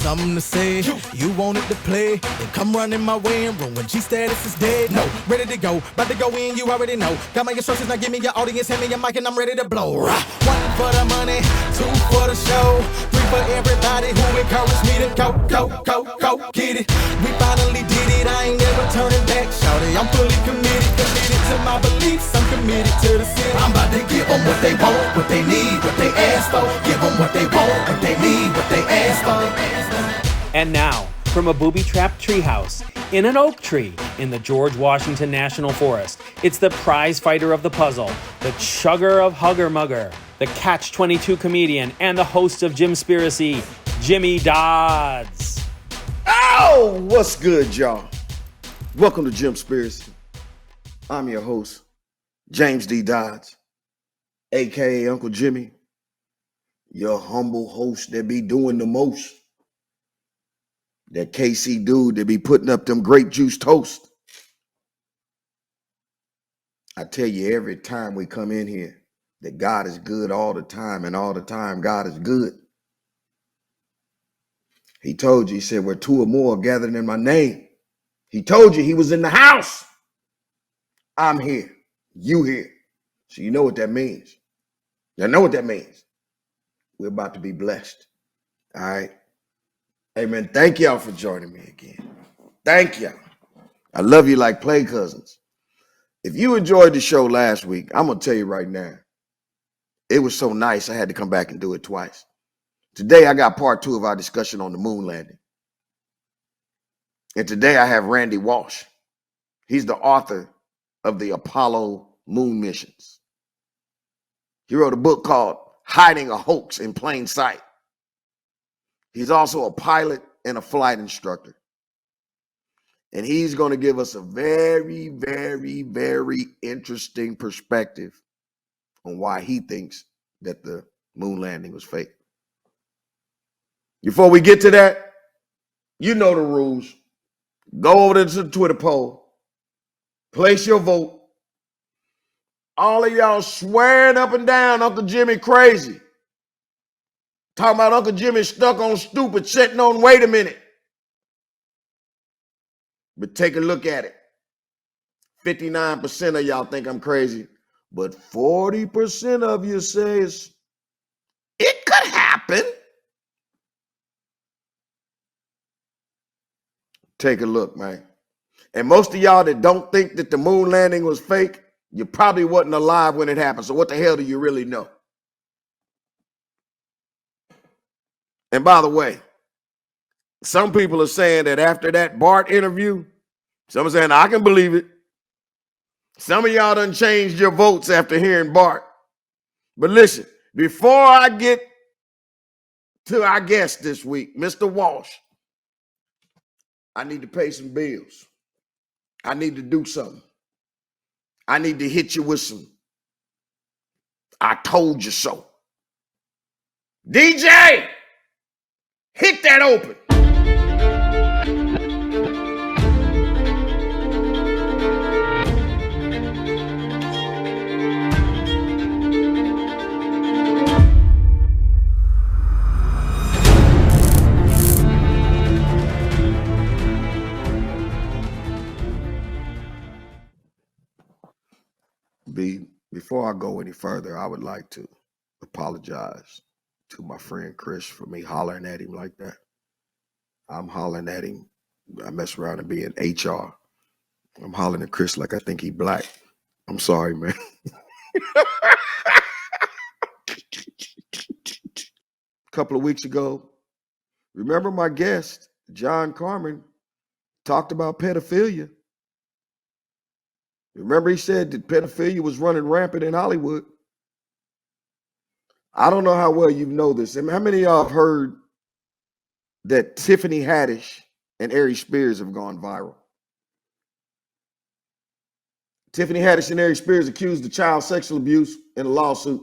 something to say. You wanted to play, then come running my way and ruin G status is dead. No, ready to go, about to go in, you already know. Got my instructions, now give me your audience, hand me your mic and I'm ready to blow. One for the money, two for the show, three for everybody who encouraged me to go, get it. We finally did it, I ain't never turning back, shawty. I'm fully committed to my beliefs, I'm committed to the sin. I'm about to give them what they want, what they need, what they ask for. Give them what they want, what they need, what they ask for. And now, from a booby-trapped treehouse in an oak tree in the George Washington National Forest, it's the prize fighter of the puzzle, the chugger of Hugger Mugger, the Catch-22 comedian, and the host of JimSpiracy, Jimmy Dodds. Oh, what's good, y'all? Welcome to JimSpiracy. I'm your host, James D. Dodds, a.k.a. Uncle Jimmy, your humble host that be doing the most. That KC dude that be putting up them grape juice toast. I tell you every time we come in here that God is good all the time, and all the time God is good. He told you, he said, where two or more are gathered in my name. He told you he was in the house. I'm here. You here. So you know what that means. You know what that means. We're about to be blessed. All right. Amen. Thank y'all for joining me again. Thank y'all. I love you like play cousins. If you enjoyed the show last week, I'm going to tell you right now, it was so nice I had to come back and do it twice. Today, I got part 2 of our discussion on the moon landing. And today I have Randy Walsh. He's the author of the Apollo moon missions. He wrote a book called Hiding a Hoax in Plain Sight. He's also a pilot and a flight instructor. And he's going to give us a very, very, very interesting perspective on why he thinks that the moon landing was fake. Before we get to that, you know the rules. Go over to the Twitter poll. Place your vote. All of y'all swearing up and down Uncle Jimmy crazy. Talking about Uncle Jimmy stuck on stupid, sitting on wait a minute. But take a look at it. 59% of y'all think I'm crazy, but 40% of you says it could happen. Take a look, man. And most of y'all that don't think that the moon landing was fake, you probably wasn't alive when it happened. So what the hell do you really know? And by the way, some people are saying that after that Bart interview, some are saying, I can believe it. Some of y'all done changed your votes after hearing Bart. But listen, before I get to our guest this week, Mr. Walsh, I need to pay some bills. I need to do something. I need to hit you with some I told you so. DJ, hit that open. Before I go any further, I would like to apologize to my friend Chris for me hollering at him like that. I'm hollering at him. I mess around and be in HR. I'm hollering at Chris like I think he black. I'm sorry, man. A couple of weeks ago, remember my guest, John Carmen, talked about pedophilia. Remember he said that pedophilia was running rampant in Hollywood. I don't know how well you know this. I mean, how many of y'all have heard that Tiffany Haddish and Aries Spears have gone viral? Tiffany Haddish and Aries Spears accused of child sexual abuse in a lawsuit.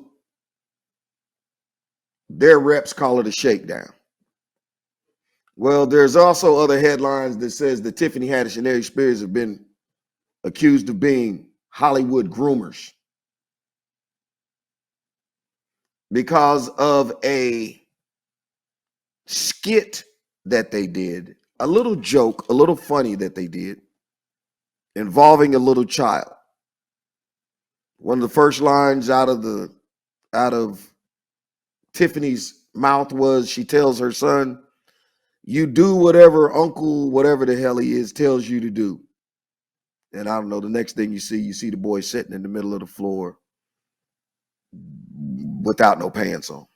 Their reps call it a shakedown. Well, there's also other headlines that says that Tiffany Haddish and Aries Spears have been accused of being Hollywood groomers because of a skit that they did, a little joke, a little funny that they did involving a little child. One of the first lines out of Tiffany's mouth was, she tells her son, "You do whatever Uncle, whatever the hell he is, tells you to do." And I don't know, the next thing you see the boy sitting in the middle of the floor without no pants on.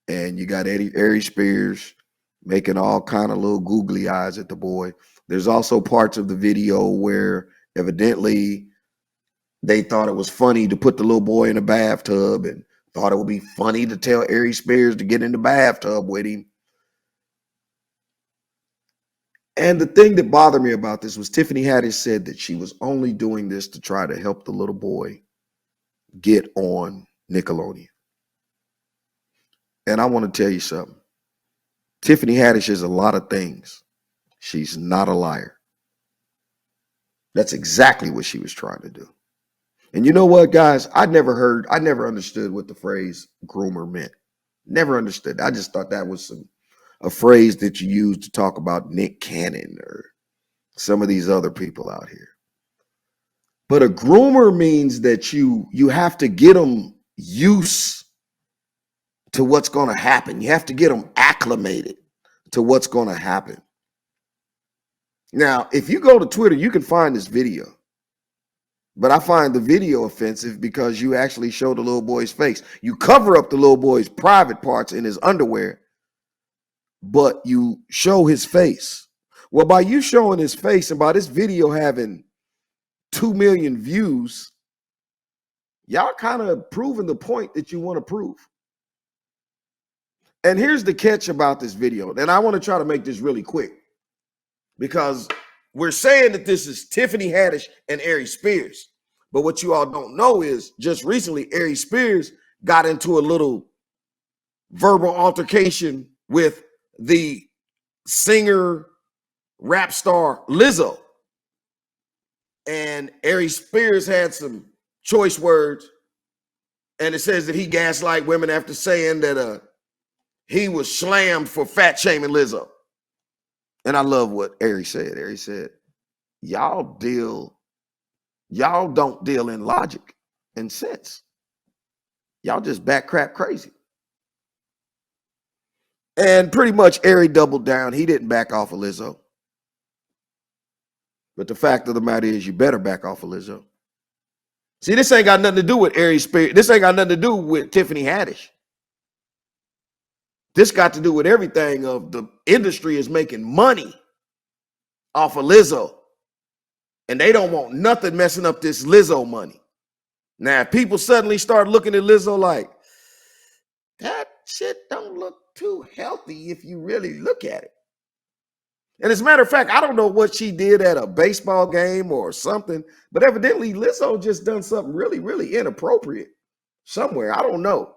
And you got Aries Spears making all kind of little googly eyes at the boy. There's also parts of the video where evidently they thought it was funny to put the little boy in a bathtub and thought it would be funny to tell Aries Spears to get in the bathtub with him. And the thing that bothered me about this was Tiffany Haddish said that she was only doing this to try to help the little boy get on Nickelodeon. And I want to tell you something. Tiffany Haddish is a lot of things. She's not a liar. That's exactly what she was trying to do. And you know what, guys? I never understood what the phrase groomer meant. Never understood. I just thought that was a phrase that you use to talk about Nick Cannon or some of these other people out here. But a groomer means that you have to get them used to what's going to happen. You have to get them acclimated to what's going to happen. Now, if you go to Twitter, you can find this video. But I find the video offensive because you actually show the little boy's face. You cover up the little boy's private parts in his underwear, but you show his face. Well, by you showing his face and by this video having 2 million views, y'all kind of proving the point that you want to prove. And here's the catch about this video. And I want to try to make this really quick because we're saying that this is Tiffany Haddish and Aries Spears. But what you all don't know is just recently, Aries Spears got into a little verbal altercation with the singer, rap star Lizzo. And Aries Spears had some choice words. And it says that he gaslight women after saying that he was slammed for fat shaming Lizzo. And I love what Aries said. Aries said, y'all don't deal in logic and sense. Y'all just back crap crazy. And pretty much Aries doubled down. He didn't back off of Lizzo. But the fact of the matter is you better back off of Lizzo. See, this ain't got nothing to do with Aries Spears. This ain't got nothing to do with Tiffany Haddish. This got to do with everything of the industry is making money off of Lizzo. And they don't want nothing messing up this Lizzo money. Now, if people suddenly start looking at Lizzo like, that shit don't look too healthy if you really look at it. And as a matter of fact, I don't know what she did at a baseball game or something, but evidently Lizzo just done something really, really inappropriate somewhere. I don't know.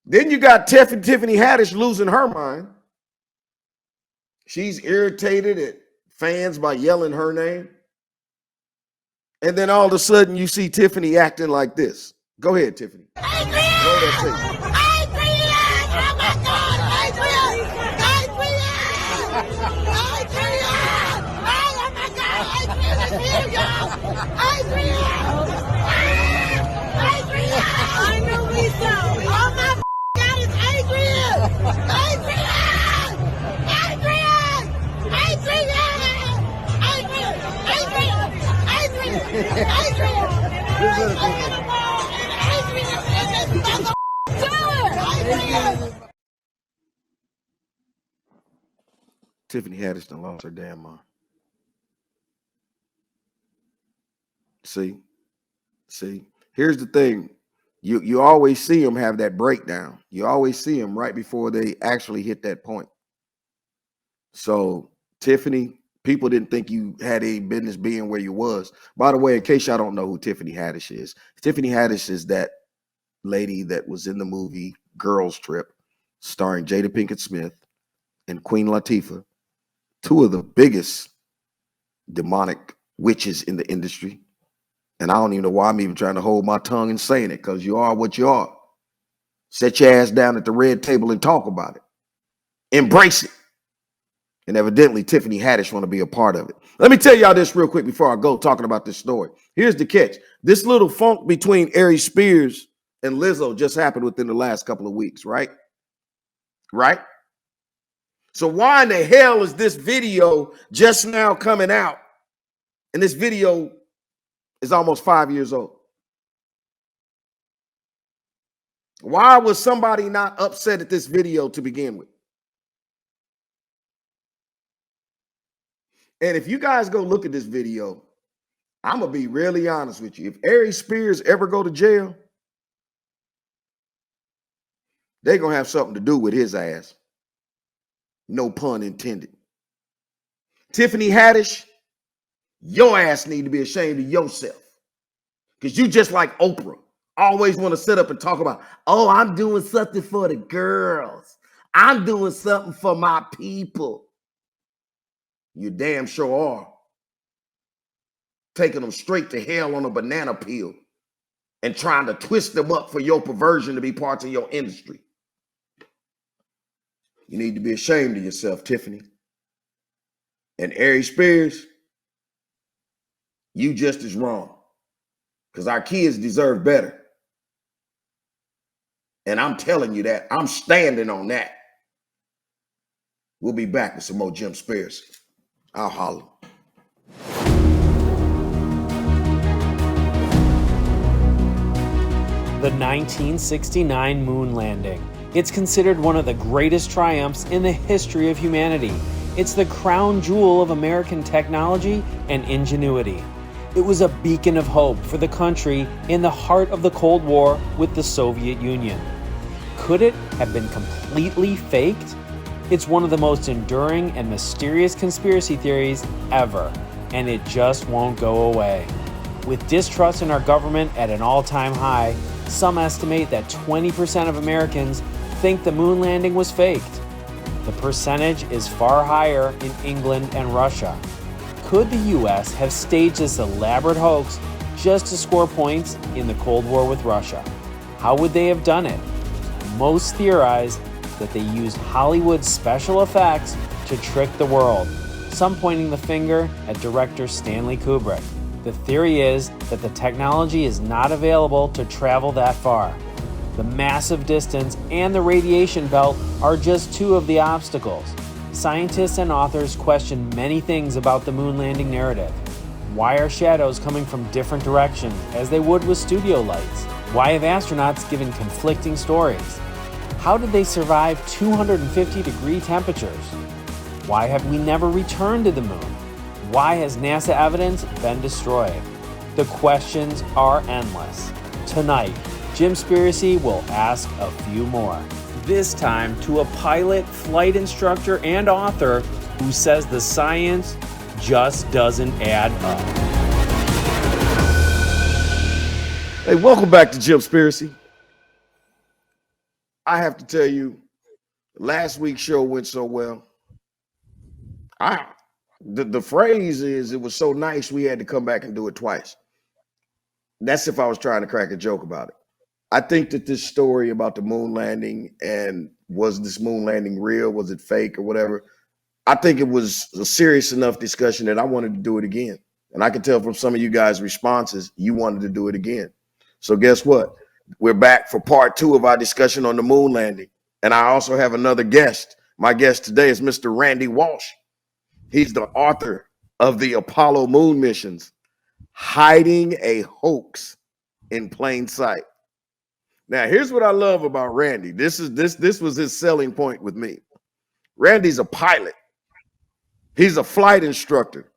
Then you got Tiffany Haddish losing her mind. She's irritated at fans by yelling her name. And then all of a sudden you see Tiffany acting like this. Go ahead, Tiffany. Adrian! Adrian! Oh my God! Adrian! Oh my God! Adrian is here, y'all! Adrian! Adrian! I know Lizzo! Oh my God, it's Adrian! Adrian! Adrian! Tiffany Haddish done lost her damn mind. See, here's the thing. You always see them have that breakdown. You always see them right before they actually hit that point. So Tiffany, people didn't think you had any business being where you was. By the way, in case y'all don't know who Tiffany Haddish is, Tiffany Haddish is that lady that was in the movie Girls Trip, starring Jada Pinkett Smith and Queen Latifah, two of the biggest demonic witches in the industry. And I don't even know why I'm even trying to hold my tongue and saying it, because you are what you are. Set your ass down at the red table and talk about it. Embrace it. And evidently, Tiffany Haddish want to be a part of it. Let me tell y'all this real quick before I go talking about this story. Here's the catch. This little funk between Aries Spears and Lizzo just happened within the last couple of weeks, right? Right? So why in the hell is this video just now coming out? And this video is almost 5 years old. Why was somebody not upset at this video to begin with? And if you guys go look at this video, I'm going to be really honest with you. If Aries Spears ever go to jail, they're going to have something to do with his ass. No pun intended. Tiffany Haddish, your ass need to be ashamed of yourself. Because you just like Oprah. Always want to sit up and talk about, oh, I'm doing something for the girls. I'm doing something for my people. You damn sure are. Taking them straight to hell on a banana peel and trying to twist them up for your perversion to be parts of your industry. You need to be ashamed of yourself, Tiffany. And Aries Spears, you just as wrong. Because our kids deserve better. And I'm telling you that. I'm standing on that. We'll be back with some more JimSpiracy. I'll holler. The 1969 moon landing. It's considered one of the greatest triumphs in the history of humanity. It's the crown jewel of American technology and ingenuity. It was a beacon of hope for the country in the heart of the Cold War with the Soviet Union. Could it have been completely faked? It's one of the most enduring and mysterious conspiracy theories ever, and it just won't go away. With distrust in our government at an all-time high, some estimate that 20% of Americans think the moon landing was faked. The percentage is far higher in England and Russia. Could the US have staged this elaborate hoax just to score points in the Cold War with Russia? How would they have done it? Most theorize that they used Hollywood special effects to trick the world, some pointing the finger at director Stanley Kubrick. The theory is that the technology is not available to travel that far. The massive distance and the radiation belt are just two of the obstacles. Scientists and authors question many things about the moon landing narrative. Why are shadows coming from different directions as they would with studio lights? Why have astronauts given conflicting stories? How did they survive 250-degree temperatures? Why have we never returned to the moon? Why has NASA evidence been destroyed? The questions are endless. Tonight, JimSpiracy will ask a few more. This time to a pilot, flight instructor, and author who says the science just doesn't add up. Hey, welcome back to JimSpiracy. I have to tell you, last week's show went so well. The phrase is, it was so nice we had to come back and do it twice. That's if I was trying to crack a joke about it. I think that this story about the moon landing and was this moon landing real, was it fake or whatever, I think it was a serious enough discussion that I wanted to do it again. And I can tell from some of you guys' responses, you wanted to do it again. So guess what? We're back for part 2 of our discussion on the moon landing. And I also have another guest. My guest today is Mr. Randy Walsh. He's the author of the Apollo moon missions, Hiding a Hoax in Plain Sight. Now, here's what I love about Randy. This was his selling point with me. Randy's a pilot. He's a flight instructor.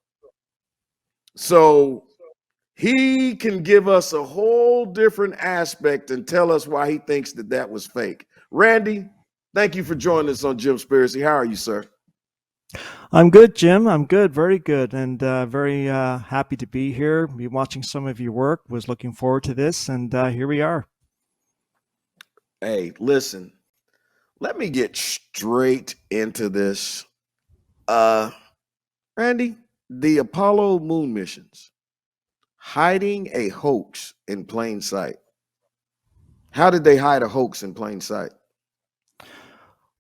So he can give us a whole different aspect and tell us why he thinks that was fake. Randy, thank you for joining us on JimSpiracy. How are you, sir? I'm good, Jim. I'm good, very good, and very happy to be here. Be watching some of your work. Was looking forward to this, and here we are. Hey, listen, let me get straight into this. Randy, the Apollo moon missions, hiding a hoax in plain sight. How did they hide a hoax in plain sight?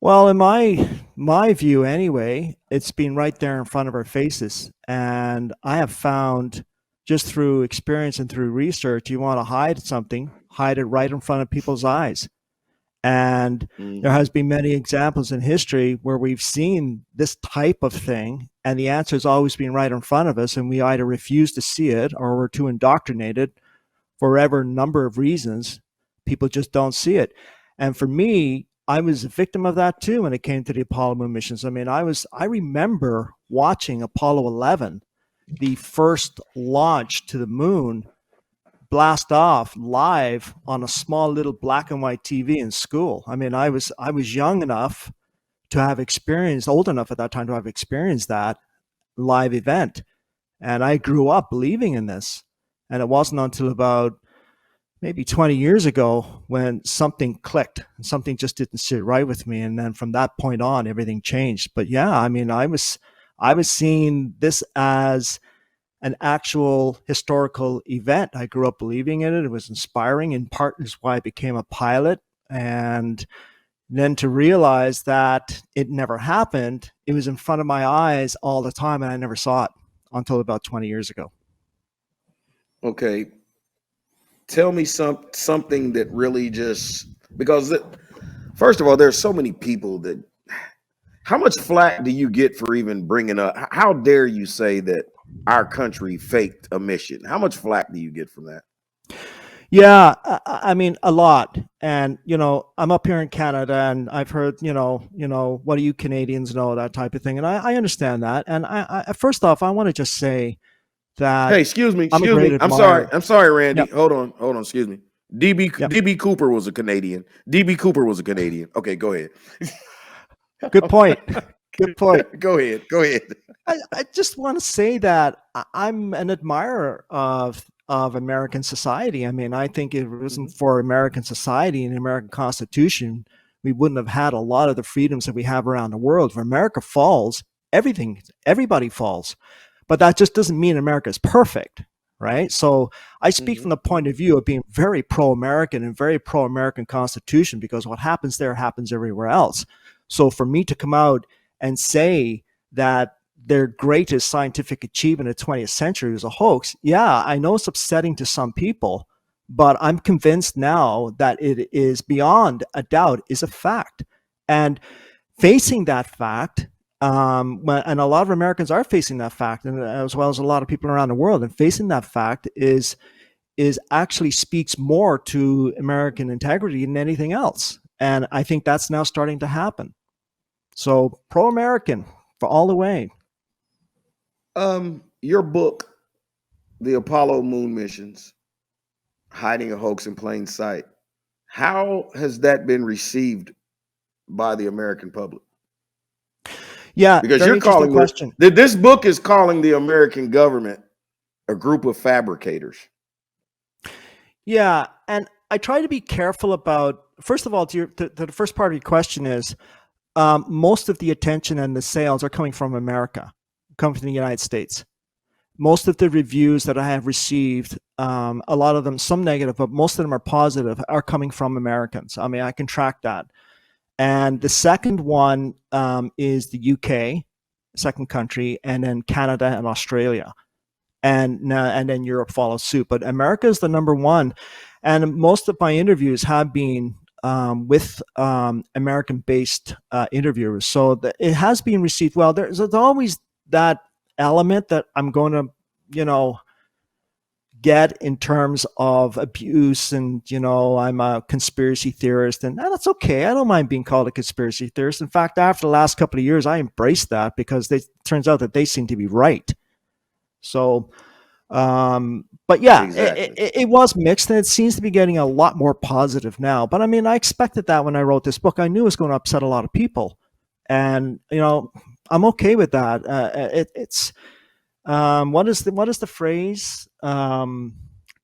Well, in my view anyway, it's been right there in front of our faces. And I have found just through experience and through research, you want to hide something, hide it right in front of people's eyes. And there has been many examples in history where we've seen this type of thing, and the answer has always been right in front of us, and we either refuse to see it or we're too indoctrinated for whatever number of reasons. People just don't see it. And for me, I was a victim of that too when it came to the Apollo moon missions. I mean, I remember watching Apollo 11, the first launch to the moon, blast off live on a small little black and white TV in school. I mean, I was young enough to have experienced, old enough at that time to have experienced that live event. And I grew up believing in this. And it wasn't until about maybe 20 years ago when something clicked and something just didn't sit right with me. And then from that point on, everything changed. But yeah, I mean, I was seeing this as an actual historical event. I grew up believing in it. It was inspiring. In part is why I became a pilot. And then to realize that it never happened, it was in front of my eyes all the time, and I never saw it until about 20 years ago. Okay. Tell me something that really just, because first of all, there's so many people that, how much flack do you get for even bringing up, how dare you say that our country faked a mission? How much flack do you get from that? Yeah, I mean, a lot. And, I'm up here in Canada, and I've heard, what do you Canadians know, that type of thing. And I understand that. And I first off, I want to just say that Hey, excuse me. I'm a great I'm sorry. admirer. I'm sorry, Randy. Yep. Hold on. Excuse me. DB Yep. DB Cooper was a Canadian. DB Cooper was a Canadian. Okay, go ahead. Good point. Good point. Go ahead. I just want to say that I'm an admirer of American society. I mean, I think if it wasn't for American society and the American Constitution, we wouldn't have had a lot of the freedoms that we have around the world. If America falls, everybody falls. But that just doesn't mean America is perfect, right? So I speak from the point of view of being very pro-American and very pro-American Constitution, because what happens there happens everywhere else. So for me to come out and say that their greatest scientific achievement of the 20th century was a hoax, yeah, I know it's upsetting to some people, but I'm convinced now that it is beyond a doubt is a fact. And facing that fact, and a lot of Americans are facing that fact, and as well as a lot of people around the world, and facing that fact is actually speaks more to American integrity than anything else. And I think that's now starting to happen. So pro-American for all the way. Your book, The Apollo Moon Missions, Hiding a Hoax in Plain Sight, how has that been received by the American public? Yeah, Because very you're calling question. This book is calling the American government a group of fabricators. Yeah, and I try to be careful about, first of all, to the first part of your question is, most of the attention and the sales are coming from America, coming from the United States. Most of the reviews that I have received, a lot of them, some negative, but most of them are positive, are coming from Americans. I mean, I can track that. And the second one is the UK, second country, and then Canada and Australia. And then Europe follows suit. But America is the number one. And most of my interviews have been with American-based interviewers. So it has been received well. There's always that element that I'm going to, get in terms of abuse, and I'm a conspiracy theorist, and that's okay. I don't mind being called a conspiracy theorist. In fact, after the last couple of years, I embraced that, because it turns out that they seem to be right. So, but yeah, Exactly. it was mixed, and it seems to be getting a lot more positive now. But I mean, I expected that when I wrote this book. I knew it was going to upset a lot of people, and I'm okay with that. It's what is the phrase?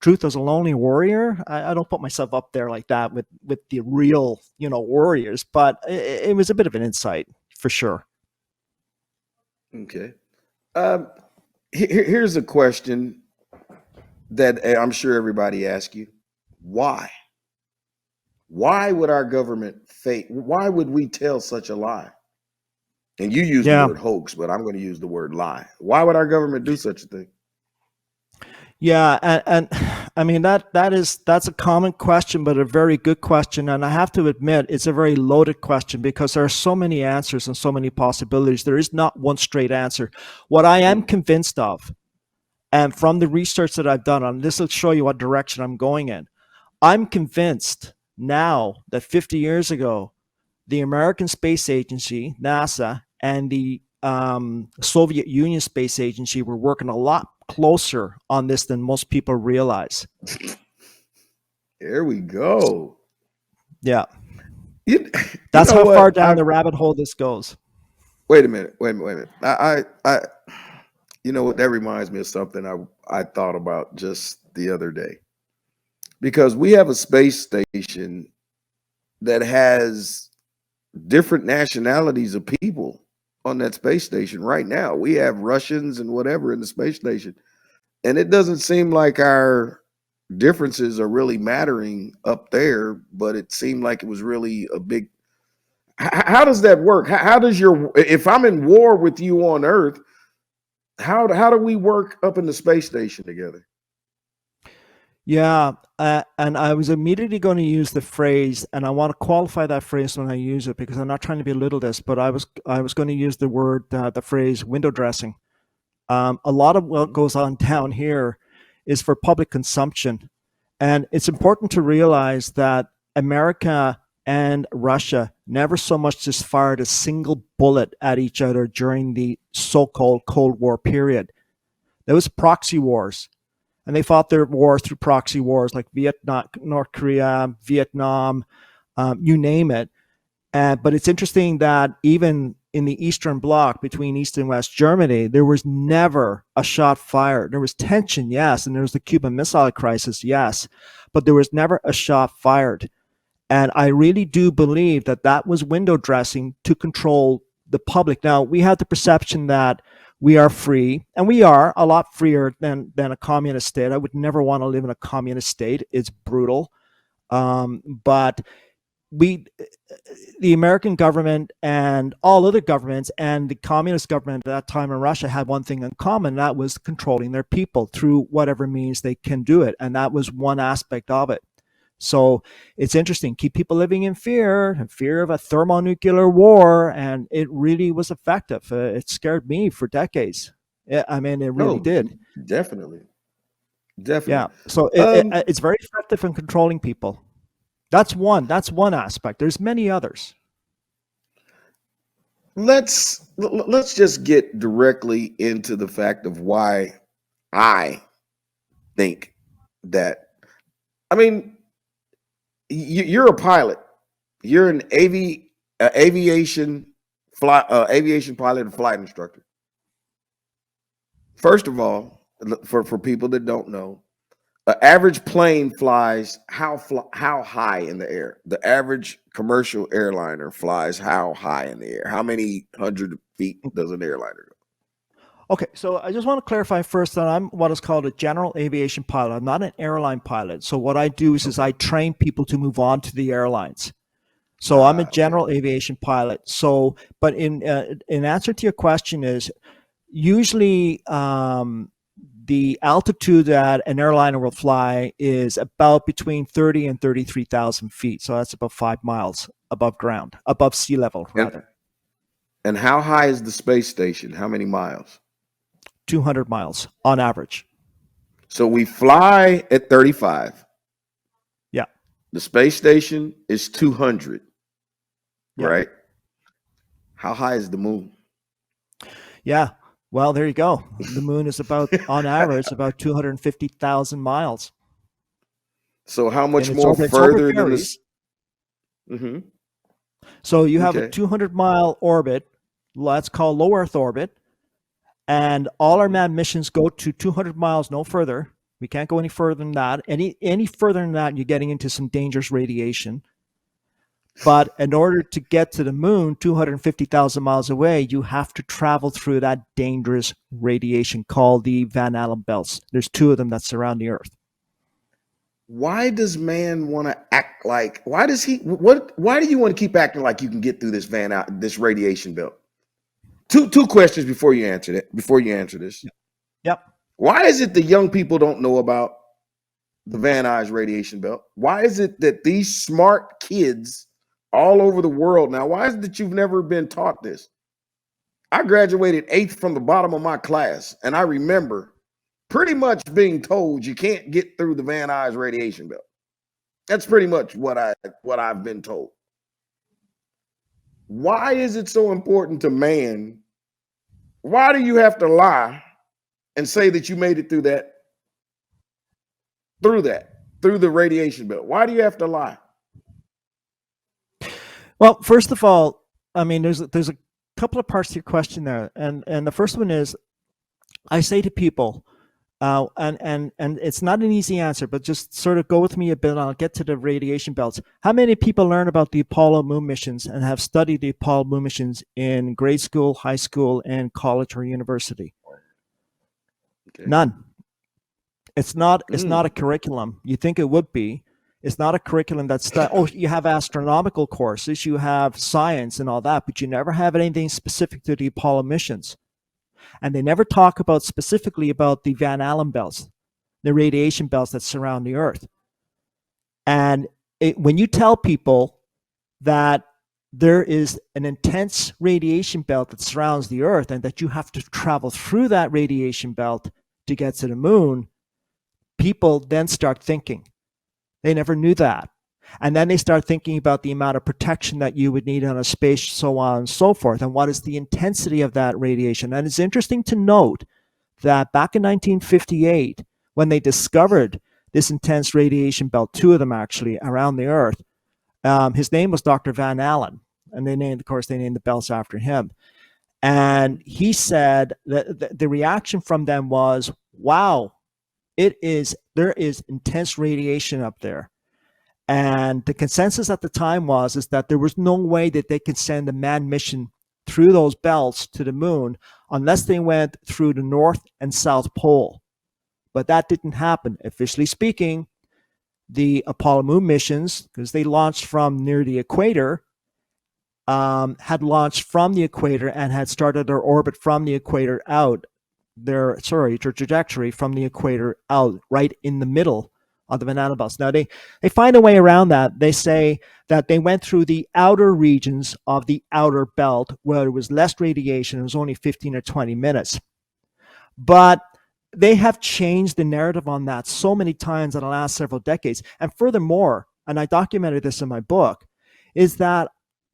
Truth is a lonely warrior. I don't put myself up there like that with the real warriors, but it was a bit of an insight for sure. Okay. Here's a question that I'm sure everybody asks you. Why? Why would our government fake? Why would we tell such a lie? And you use the Yeah. word hoax, but I'm going to use the word lie. Why would our government do such a thing? Yeah, and I mean that's a common question, but a very good question. And I have to admit, it's a very loaded question because there are so many answers and so many possibilities. There is not one straight answer. What I am convinced of, and from the research that I've done on this, will show you what direction I'm going in. I'm convinced now that 50 years ago, the American Space Agency, NASA, and the Soviet Union Space Agency were working a lot closer on this than most people realize. There we go. Yeah. You That's know how what? far down the rabbit hole this goes. Wait a minute. You know what? That reminds me of something I thought about just the other day. Because we have a space station that has different nationalities of people on that space station right now. We have Russians and whatever in the space station. And it doesn't seem like our differences are really mattering up there, but it seemed like it was really a big. How does that work? How does if I'm in war with you on Earth, how do we work up in the space station together? Yeah, and I was immediately going to use the phrase, and I want to qualify that phrase when I use it because I'm not trying to belittle this, but I was going to use the phrase window dressing. A lot of what goes on down here is for public consumption, and it's important to realize that America and Russia never so much as fired a single bullet at each other during the so-called Cold War period. There was proxy wars. And they fought their wars through proxy wars like Vietnam, North Korea, Vietnam, you name it. But it's interesting that even in the Eastern Bloc between East and West Germany, there was never a shot fired. There was tension, yes, and there was the Cuban Missile Crisis, yes, but there was never a shot fired. And I really do believe that that was window dressing to control the public. Now, we have the perception that we are free, and we are a lot freer than a communist state. I would never want to live in a communist state. It's brutal. But the American government and all other governments and the communist government at that time in Russia had one thing in common. And that was controlling their people through whatever means they can do it. And that was one aspect of it. So it's interesting. Keep people living in fear of a thermonuclear war, and it really was effective. It scared me for decades. I mean, it really did. Definitely. Yeah. So it's very effective in controlling people. That's one aspect. There's many others. Let's just get directly into the fact of why I think that. I mean, you're a pilot. You're an aviation pilot and flight instructor. First of all, for people that don't know, an average plane flies how high in the air? The average commercial airliner flies how high in the air? How many 100 feet does an airliner go? Okay, so I just want to clarify first that I'm what is called a general aviation pilot. I'm not an airline pilot. So what I do is I train people to move on to the airlines. So I'm a general aviation pilot. So, but in answer to your question is usually the altitude that an airliner will fly is about between 30 and 33,000 feet. So that's about 5 miles above ground, above sea level, rather. And how high is the space station? How many miles? 200 miles on average. So we fly at 35. Yeah. The space station is 200. Yeah. Right? How high is the moon? Yeah. Well, there you go. The moon is about, on average, about 250,000 miles. So how much more further than this? Mm-hmm. So you have a 200-mile orbit, let's call low Earth orbit, and all our manned missions go to 200 miles, no further. We can't go any further than that. Any further than that, you're getting into some dangerous radiation. But in order to get to the moon, 250,000 miles away, you have to travel through that dangerous radiation called the Van Allen belts. There's two of them that surround the Earth. Why does man want to act like? Why does he? Why do you want to keep acting like you can get through this radiation belt? Two questions before you answer that. Before you answer this, Yep. why is it the young people don't know about the Van Nuys radiation belt? Why is it that these smart kids all over the world now? Why is it that you've never been taught this? I graduated 8th from the bottom of my class, and I remember pretty much being told you can't get through the Van Nuys radiation belt. That's pretty much what I've been told. Why is it so important to man? Why do you have to lie and say that you made it through the radiation belt? Why do you have to lie? Well, first of all, I mean, there's a couple of parts to your question there, and the first one is, I say to people, and it's not an easy answer, but just sort of go with me a bit. And I'll get to the radiation belts. How many people learn about the Apollo moon missions and have studied the Apollo moon missions in grade school, high school, and college or university? Okay. None. It's not a curriculum. You think it would be. It's not a curriculum that's you have astronomical courses, you have science and all that, but you never have anything specific to the Apollo missions. And they never talk about specifically about the Van Allen belts, the radiation belts that surround the Earth. And when you tell people that there is an intense radiation belt that surrounds the Earth and that you have to travel through that radiation belt to get to the moon, people then start thinking. They never knew that. And then they start thinking about the amount of protection that you would need on a space, so on and so forth, and what is the intensity of that radiation. And it's interesting to note that back in 1958, when they discovered this intense radiation belt, two of them actually, around the Earth, his name was Dr. Van Allen, and they named the belts after him. And he said that the reaction from them was, wow, there is intense radiation up there. And the consensus at the time is that there was no way that they could send a manned mission through those belts to the moon unless they went through the North and South Pole. But that didn't happen. Officially speaking, the Apollo moon missions, because they launched from near the equator, had launched from the equator and had started their orbit from the equator out, their trajectory from the equator out, right in the middle of the Van Allen belts. Now they find a way around that. They say that they went through the outer regions of the outer belt where there was less radiation. It was only 15 or 20 minutes. But they have changed the narrative on that so many times in the last several decades. And furthermore, and I documented this in my book, is that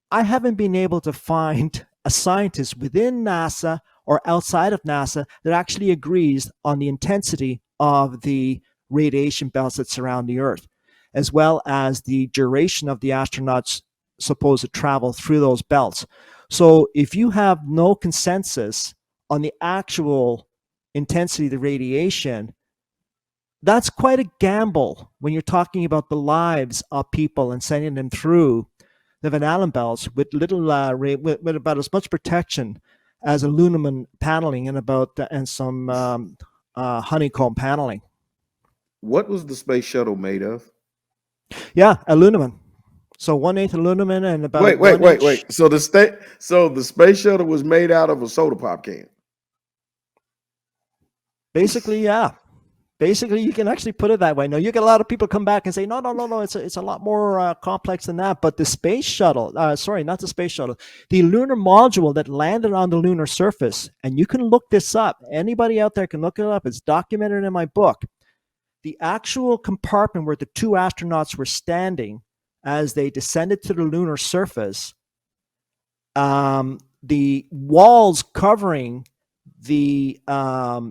I haven't been able to find a scientist within NASA or outside of NASA that actually agrees on the intensity of the radiation belts that surround the Earth, as well as the duration of the astronauts' supposed travel through those belts. So if you have no consensus on the actual intensity of the radiation, that's quite a gamble when you're talking about the lives of people and sending them through the Van Allen belts with little with about as much protection as aluminum paneling and some honeycomb paneling. What was the space shuttle made of? Yeah, aluminum. So 1/8 aluminum and about wait. So the space shuttle was made out of a soda pop can. Basically, yeah. Basically, you can actually put it that way. Now, you get a lot of people come back and say, no, it's a lot more complex than that. But the space shuttle, not the space shuttle, the lunar module that landed on the lunar surface, and you can look this up. Anybody out there can look it up. It's documented in my book. The actual compartment where the two astronauts were standing as they descended to the lunar surface, the walls covering the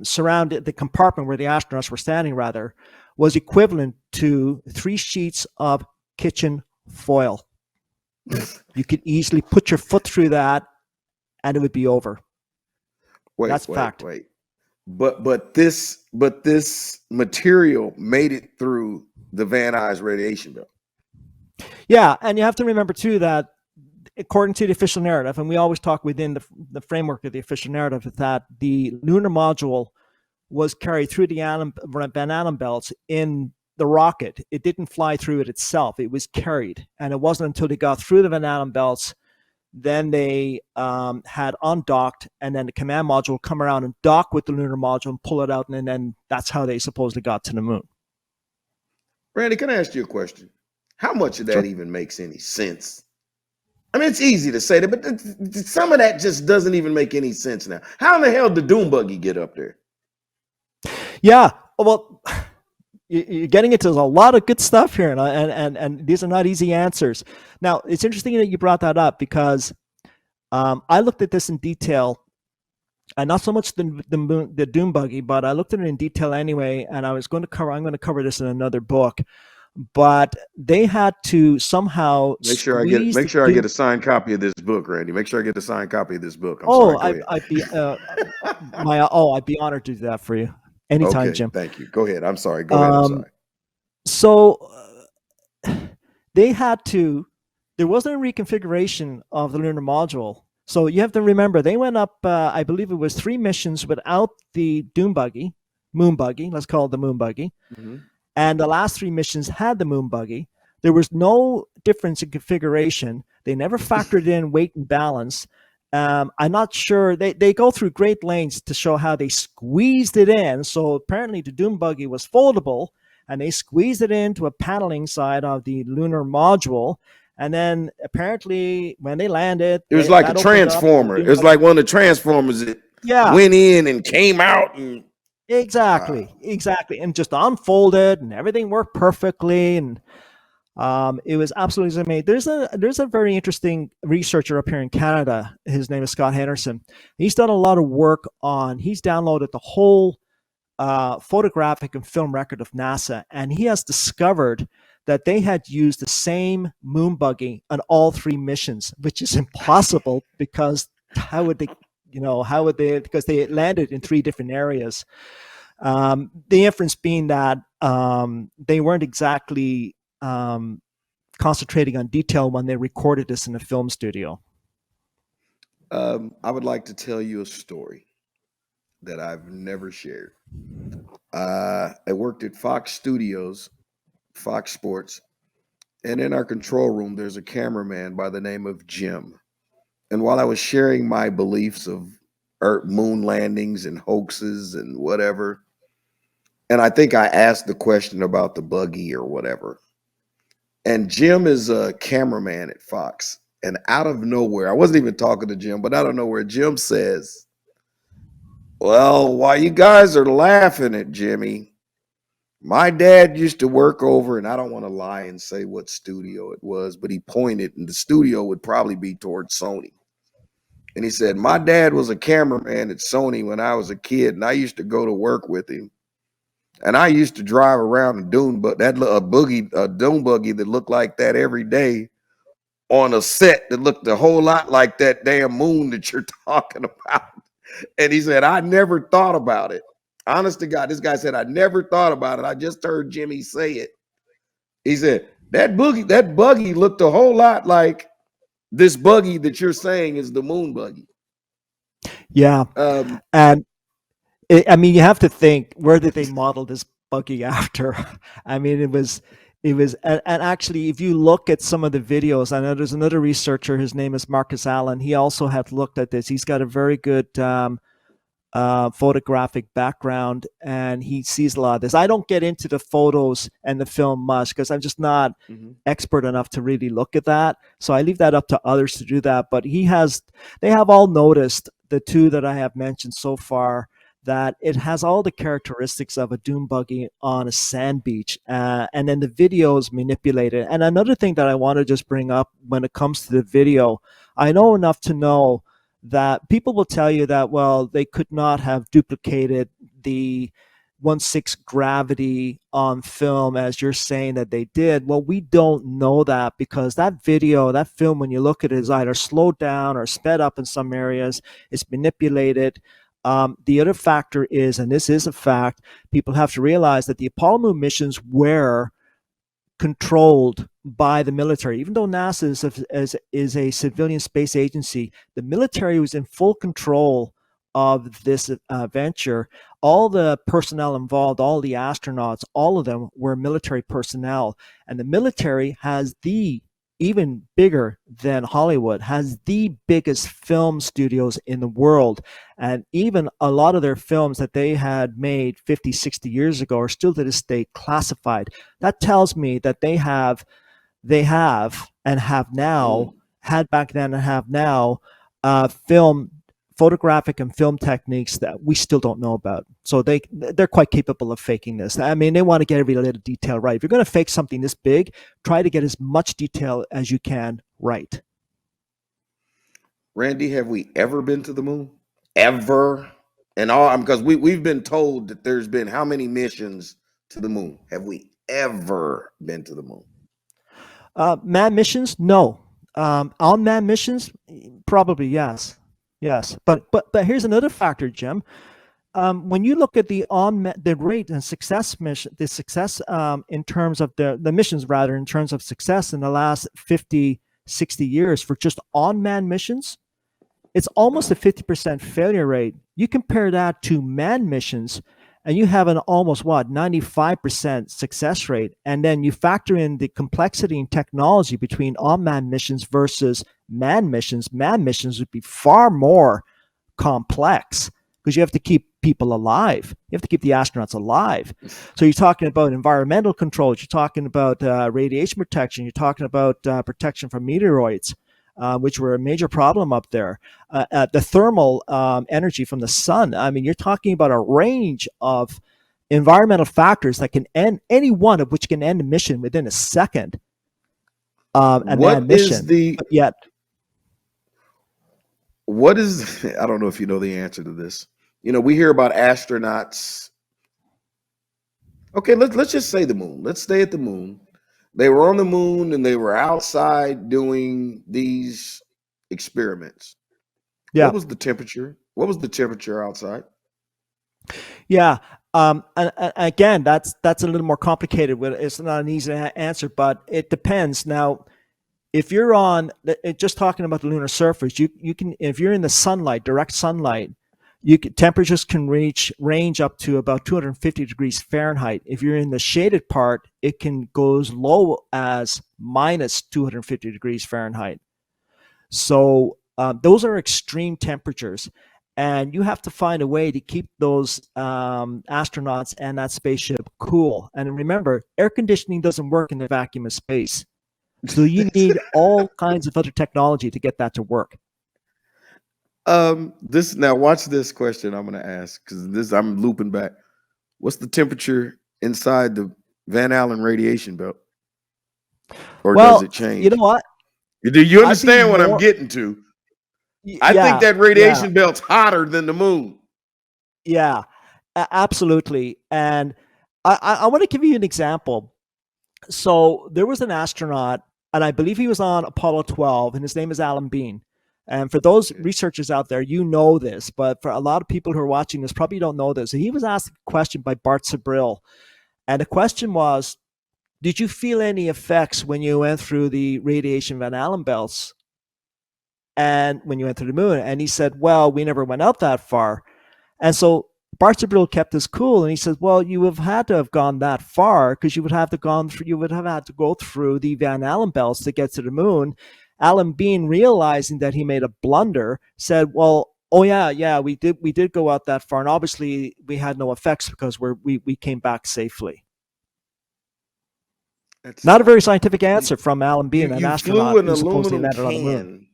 surrounded the compartment where the astronauts were standing, was equivalent to 3 sheets of kitchen foil. You could easily put your foot through that, and it would be over. That's fact. But this material made it through the Van Nuys radiation belt. Yeah, and you have to remember too that according to the official narrative, and we always talk within the framework of the official narrative, that the lunar module was carried through the Van Allen belts in the rocket. It didn't fly through it itself. It was carried. And it wasn't until they got through the Van Allen belts, then they had undocked, and then the command module would come around and dock with the lunar module and pull it out, and then that's how they supposedly got to the moon. Randy, can I ask you a question? How much of that even makes any sense? I mean, it's easy to say that, but some of that just doesn't even make any sense now. How in the hell did Doom Buggy get up there? Yeah, well, you're getting into a lot of good stuff here, and these are not easy answers. Now, it's interesting that you brought that up because I looked at this in detail, and not so much the Doom Buggy, but I looked at it in detail anyway, and I'm going to cover this in another book. But they had to somehow make sure I get a signed copy of this book, Randy. Make sure I get a signed copy of this book. I'd be honored to do that for you anytime, okay, Jim. Thank you. Go ahead. I'm sorry. Go ahead. I'm sorry. So they had to. There wasn't a reconfiguration of the lunar module. So you have to remember they went up. I believe it was 3 missions without the Doom Buggy, Moon Buggy. Let's call it the Moon Buggy. Mm-hmm. And the last 3 missions had the Moon Buggy. There was no difference in configuration. They never factored in weight and balance. I'm not sure. They go through great lengths to show how they squeezed it in. So apparently the Doom Buggy was foldable, and they squeezed it into a paneling side of the lunar module. And then apparently when they landed, it was like a transformer. It was like one of the transformers that went in and came out. And Exactly. And just unfolded, and everything worked perfectly. And it was absolutely amazing. There's a very interesting researcher up here in Canada. His name is Scott Henderson. He's done a lot of work he's downloaded the whole photographic and film record of NASA, and he has discovered that they had used the same moon buggy on all 3 missions, which is impossible because how would they, because they landed in 3 different areas. The inference being that they weren't exactly concentrating on detail when they recorded this in a film studio. I would like to tell you a story that I've never shared. I worked at Fox Studios, Fox Sports, and in our control room, there's a cameraman by the name of Jim. And while I was sharing my beliefs of moon landings and hoaxes and whatever, and I think I asked the question about the buggy or whatever. And Jim is a cameraman at Fox. And out of nowhere, I wasn't even talking to Jim, but out of nowhere, Jim says, "Well, while you guys are laughing at Jimmy, my dad used to work over," and I don't want to lie and say what studio it was, but he pointed, and the studio would probably be towards Sony. And he said, "My dad was a cameraman at Sony when I was a kid, and I used to go to work with him. And I used to drive around a dune buggy that looked like that every day on a set that looked a whole lot like that damn moon that you're talking about." And he said, "I never thought about it. Honest to God," this guy said, "I never thought about it. I just heard Jimmy say it." He said, that buggy looked a whole lot like this buggy that you're saying is the moon buggy." Yeah. And you have to think, where did they model this buggy after? I mean, it was, and actually, if you look at some of the videos, I know there's another researcher, his name is Marcus Allen. He also had looked at this. He's got a very good photographic background, and he sees a lot of this. I don't get into the photos and the film much because I'm just not expert enough to really look at that. So I leave that up to others to do that. But they have all noticed, the 2 that I have mentioned so far, that it has all the characteristics of a dune buggy on a sand beach, and then the video is manipulated. And another thing that I want to just bring up when it comes to the video, I know enough to know that people will tell you that, well, they could not have duplicated the 1/6 gravity on film as you're saying that they did. Well, we don't know that because that film, when you look at it, is either slowed down or sped up in some areas. It's manipulated. The other factor is, and this is a fact, people have to realize that the Apollo moon missions were controlled by the military. Even though NASA is a civilian space agency, the military was in full control of this venture, all the personnel involved, all the astronauts, all of them were military personnel. And the military has even bigger than Hollywood, has the biggest film studios in the world. And even a lot of their films that they had made 50, 60 years ago are still to this day classified. That tells me that they have and have now, had back then and have now, photographic and film techniques that we still don't know about. So they're quite capable of faking this. I mean, they want to get every little detail right. If you're going to fake something this big, try to get as much detail as you can right. Randy, have we ever been to the moon? Ever? And all, because we've been told that there's been how many missions to the moon? Have we ever been to the moon? Manned missions? No. Unmanned missions? Probably yes. Yes. But here's another factor, Jim. When you look at the rate and success mission, the success in terms of the missions, rather, in terms of success in the last 50, 60 years for just unmanned missions, it's almost a 50% failure rate. You compare that to manned missions, and you have an almost 95% success rate. And then you factor in the complexity and technology between unmanned missions versus manned missions. Manned missions would be far more complex because you have to keep people alive. You have to keep the astronauts alive. So you're talking about environmental controls. You're talking about radiation protection. You're talking about protection from meteoroids, which were a major problem up there. The thermal energy from the sun. I mean, you're talking about a range of environmental factors that can end, any one of which can end a mission within a second. What is the... But yet, what is, I don't know if you know the answer to this. You know, we hear about astronauts. Okay, let's just say the moon. Let's stay at the moon. They were on the moon and they were outside doing these experiments. yeah. What was the temperature? What was the temperature outside? Yeah. And again, that's a little more complicated. It's not an easy answer, but it depends. Now, if you're on, just talking about the lunar surface, you can, if you're in the sunlight, direct sunlight, temperatures can range up to about 250 degrees Fahrenheit. If you're in the shaded part, it can go as low as minus 250 degrees Fahrenheit. So those are extreme temperatures, and you have to find a way to keep those astronauts and that spaceship cool. And remember, air conditioning doesn't work in the vacuum of space. So you need all kinds of other technology to get that to work. Now watch this question I'm going to ask, because I'm looping back. What's the temperature inside the Van Allen radiation belt? Or does it change? You know what? Do you understand what I'm getting to? I think that radiation belt's hotter than the moon. Yeah, absolutely. And I want to give you an example. So there was an astronaut, and I believe he was on Apollo 12, and his name is Alan Bean. And for those researchers out there, you know this, but for a lot of people who are watching this, probably don't know this. He was asked a question by Bart Sibrel, and the question was, did you feel any effects when you went through the radiation Van Allen belts and when you went through the moon? And he said, well, we never went out that far. And so Bart Sibrel kept his cool, and he said, well, you have had to have gone that far because you would have had to go through the Van Allen belts to get to the moon. Alan Bean, realizing that he made a blunder, said, well, oh yeah, we did go out that far, and obviously we had no effects because we came back safely. Not a very scientific answer from Alan Bean, an astronaut who supposedly landed on the moon.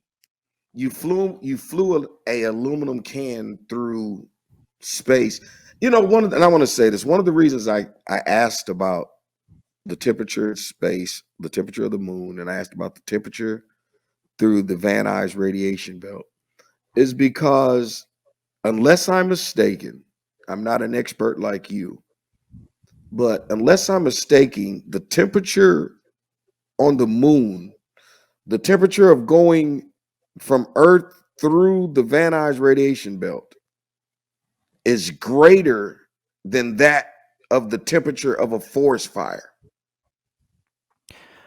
You flew a aluminum can through space. You know, and I want to say this, one of the reasons I asked about the temperature of space, the temperature of the moon, and I asked about the temperature through the Van Nuys radiation belt is because, unless I'm mistaken, I'm not an expert like you, but unless I'm mistaken, the temperature on the moon, the temperature of going from Earth through the Van Nuys radiation belt is greater than that of the temperature of a forest fire.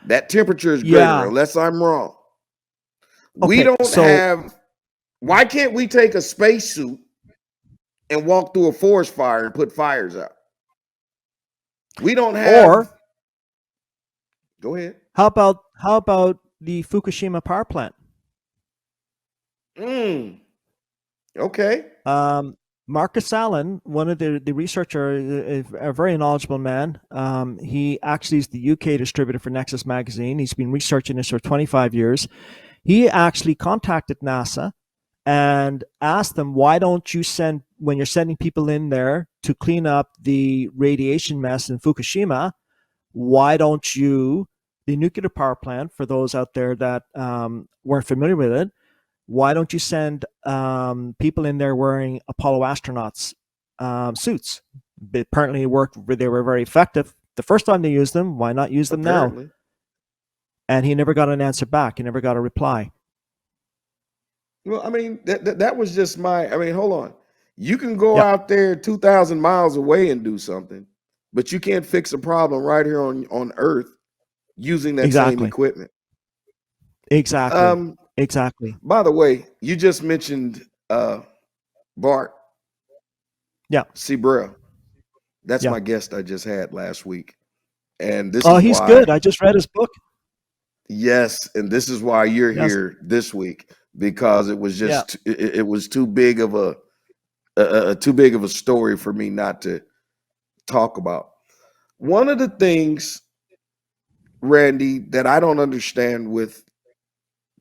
That temperature is greater, unless I'm wrong. We don't have, why can't we take a spacesuit and walk through a forest fire and put fires out. We don't have. Or Go ahead. how about the Fukushima power plant? Okay. Marcus Allen, one of the researcher, a very knowledgeable man. He actually is the UK distributor for Nexus Magazine. He's been researching this for 25 years. He actually contacted NASA and asked them, why don't you send, when you're sending people in there to clean up the radiation mess in Fukushima, why don't you, the nuclear power plant, for those out there that weren't familiar with it, why don't you send people in there wearing Apollo astronauts suits? Apparently it worked. They were very effective the first time they used them. Why not use them now? And he never got an answer back. He never got a reply. Well, I mean, that was just hold on. You can go out there 2,000 miles away and do something, but you can't fix a problem right here on Earth using that same equipment. Exactly. Exactly. By the way, you just mentioned Bart Sibrel. That's my guest I just had last week. And this is he's why, good. I just read his book. Yes, and this is why you're here this week, because it was just it was too big of a story for me not to talk about. One of the things, Randy, that I don't understand with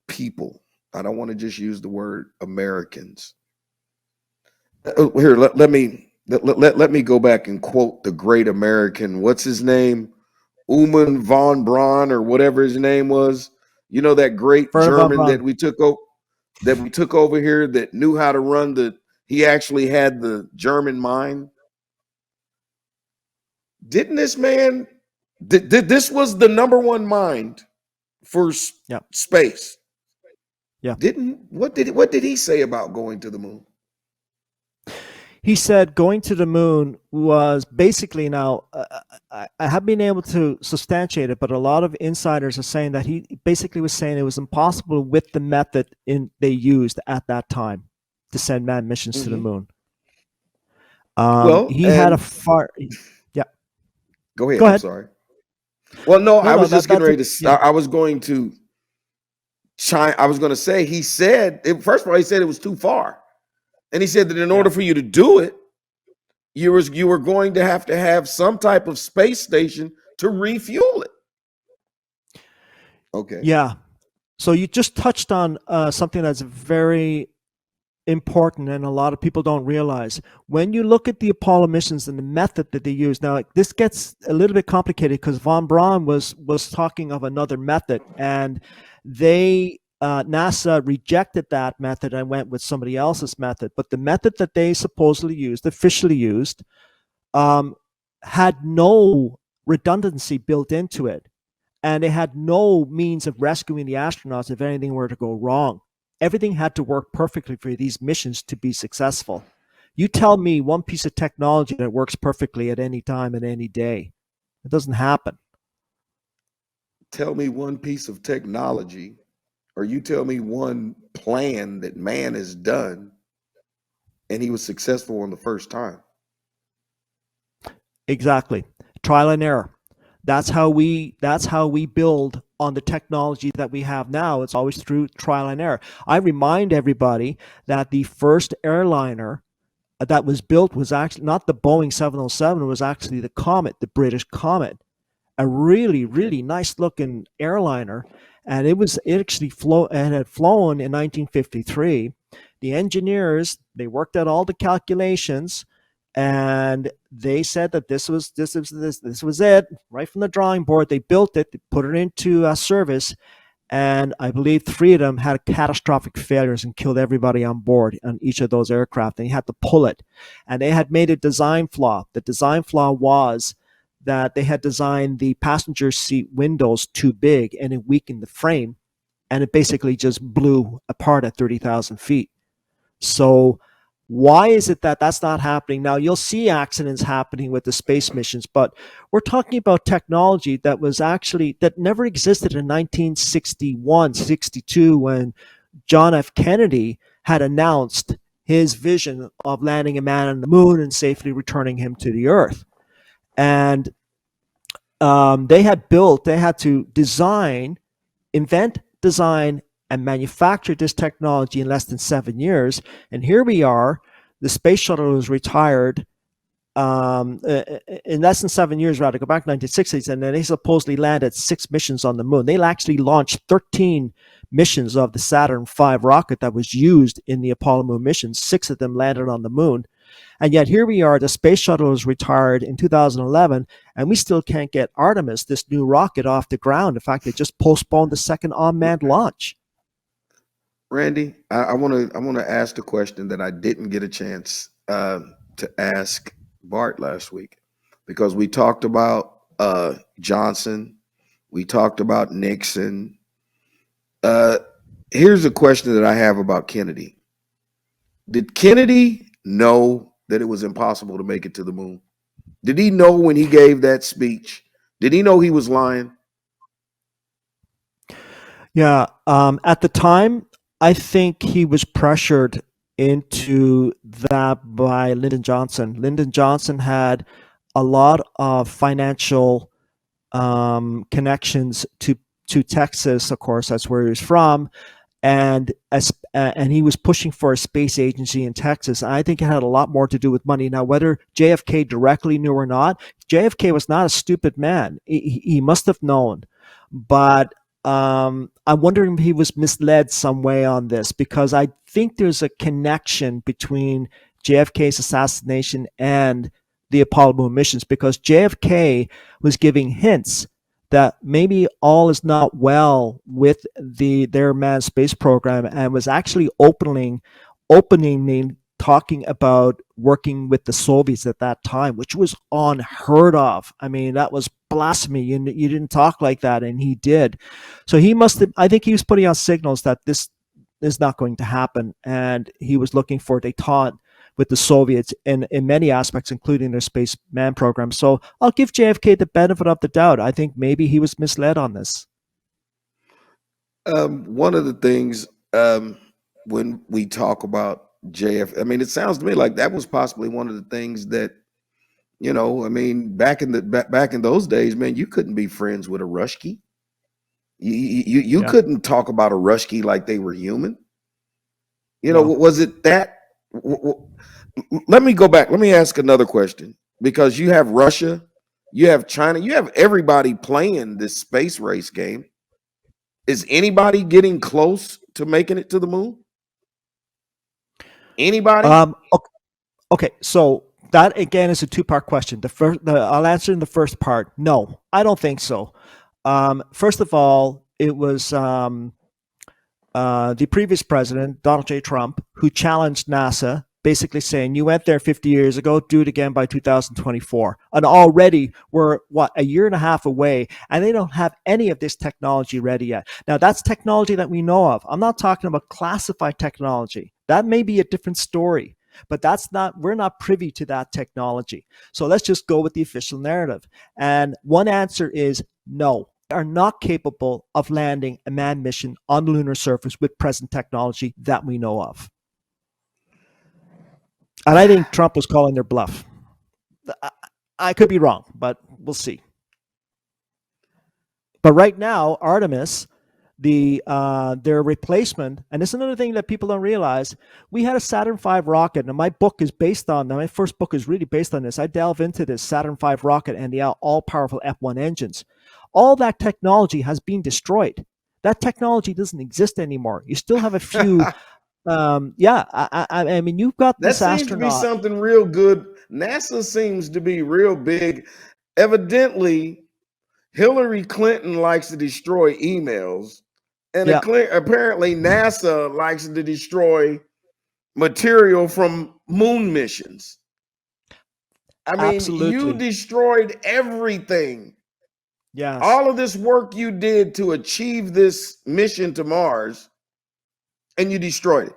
people, I don't want to just use the word Americans. Here, let me go back and quote the great American. What's his name? Wernher von Braun, or whatever his name was. You know, that great German that we took over here, that knew how to run he actually had the German mind. Didn't this man? This was the number one mind for space. Yeah. What did he say about going to the moon? He said going to the moon was basically, now I haven't been able to substantiate it, but a lot of insiders are saying that he basically was saying it was impossible with the method they used at that time to send manned missions to the moon. He had a far. Yeah. Go ahead. I'm sorry. Well, no, I was just getting ready to. I was going to. I was going to say, he said, first of all, he said it was too far. And he said that in order for you to do it, you were going to have some type of space station to refuel it. Okay. Yeah. So you just touched on something that's very important and a lot of people don't realize. When you look at the Apollo missions and the method that they use, now this gets a little bit complicated because von Braun was talking of another method, and NASA rejected that method and went with somebody else's method. But the method that they supposedly used, officially used, had no redundancy built into it. And they had no means of rescuing the astronauts if anything were to go wrong. Everything had to work perfectly for these missions to be successful. You tell me one piece of technology that works perfectly at any time and any day. It doesn't happen. Tell me one piece of technology, or you tell me one plan that man has done and he was successful on the first time. Exactly. Trial and error. That's how we build on the technology that we have now. It's always through trial and error. I remind everybody that the first airliner that was built was actually not the Boeing 707, it was actually the Comet, the British Comet. A really, really nice looking airliner. And it had flown in 1953. The engineers, they worked out all the calculations, and they said that this was it right from the drawing board. They built it, they put it into service, and I believe 3 of them had catastrophic failures and killed everybody on board on each of those aircraft. And he had to pull it, and they had made a design flaw. The design flaw was that they had designed the passenger seat windows too big, and it weakened the frame, and it basically just blew apart at 30,000 feet. So why is it that that's not happening? Now, you'll see accidents happening with the space missions, but we're talking about technology that never existed in 1961, 62, when John F. Kennedy had announced his vision of landing a man on the moon and safely returning him to the Earth. And they had to invent, design, and manufacture this technology in less than 7 years. And here we are, the space shuttle was retired in less than 7 years, rather, go back to 1960s, and then they supposedly landed 6 missions on the moon. They actually launched 13 missions of the Saturn V rocket that was used in the Apollo moon missions. 6 of them landed on the moon. And yet here we are, the space shuttle was retired in 2011, and we still can't get Artemis, this new rocket, off the ground. In fact, they just postponed the second unmanned launch. Randy, I want to ask the question that I didn't get a chance to ask Bart last week, because we talked about Johnson, we talked about Nixon. Here's a question that I have about Kennedy. Did Kennedy know that it was impossible to make it to the moon? Did he know when he gave that speech? Did he know he was lying? Yeah. At the time, I think he was pressured into that by Lyndon Johnson. Lyndon Johnson had a lot of financial connections to Texas, of course, that's where he was from, and he was pushing for a space agency in Texas. I think it had a lot more to do with money. Now, whether JFK directly knew or not, JFK was not a stupid man. He must have known, but I'm wondering if he was misled some way on this, because I think there's a connection between JFK's assassination and the Apollo moon missions, because JFK was giving hints that maybe all is not well with their manned space program, and was actually openly talking about working with the Soviets at that time, which was unheard of. I mean, that was blasphemy. You didn't talk like that, and he did. So he must have, I think he was putting out signals that this is not going to happen, and he was looking for détente with the Soviets in many aspects, including their space man program. So I'll give JFK the benefit of the doubt. I think maybe he was misled on this. One of the things when we talk about JF, I mean, it sounds to me like that was possibly one of the things that, I mean, back in those days, man, you couldn't be friends with a Rushkie. You couldn't talk about a Rushkie like they were human. Was it that? Let me go back. Let me ask another question, because you have Russia, you have China, you have everybody playing this space race game. Is anybody getting close to making it to the moon? Anybody? Okay. So that again is a 2-part question. I'll answer in the first part. No, I don't think so. First of all, it was the previous president, Donald J. Trump, who challenged NASA, basically saying, you went there 50 years ago, do it again by 2024. And already we're, a year and a half away, and they don't have any of this technology ready yet. Now, that's technology that we know of. I'm not talking about classified technology. That may be a different story, but we're not privy to that technology. So let's just go with the official narrative. And one answer is no. Are not capable of landing a manned mission on the lunar surface with present technology that we know of. And I think Trump was calling their bluff. I could be wrong, but we'll see. But right now, Artemis, their replacement, and this is another thing that people don't realize, we had a Saturn V rocket, and my first book is really based on this. I delve into this Saturn V rocket and the all-powerful F1 engines. All that technology has been destroyed. That technology doesn't exist anymore. You still have a few. I mean, you've got this that seems astronaut. to be something real good. NASA seems to be real big. Evidently, Hillary Clinton likes to destroy emails, and apparently NASA likes to destroy material from moon missions. I mean, Absolutely. You destroyed everything. Yes. All of this work you did to achieve this mission to Mars, and you destroyed it.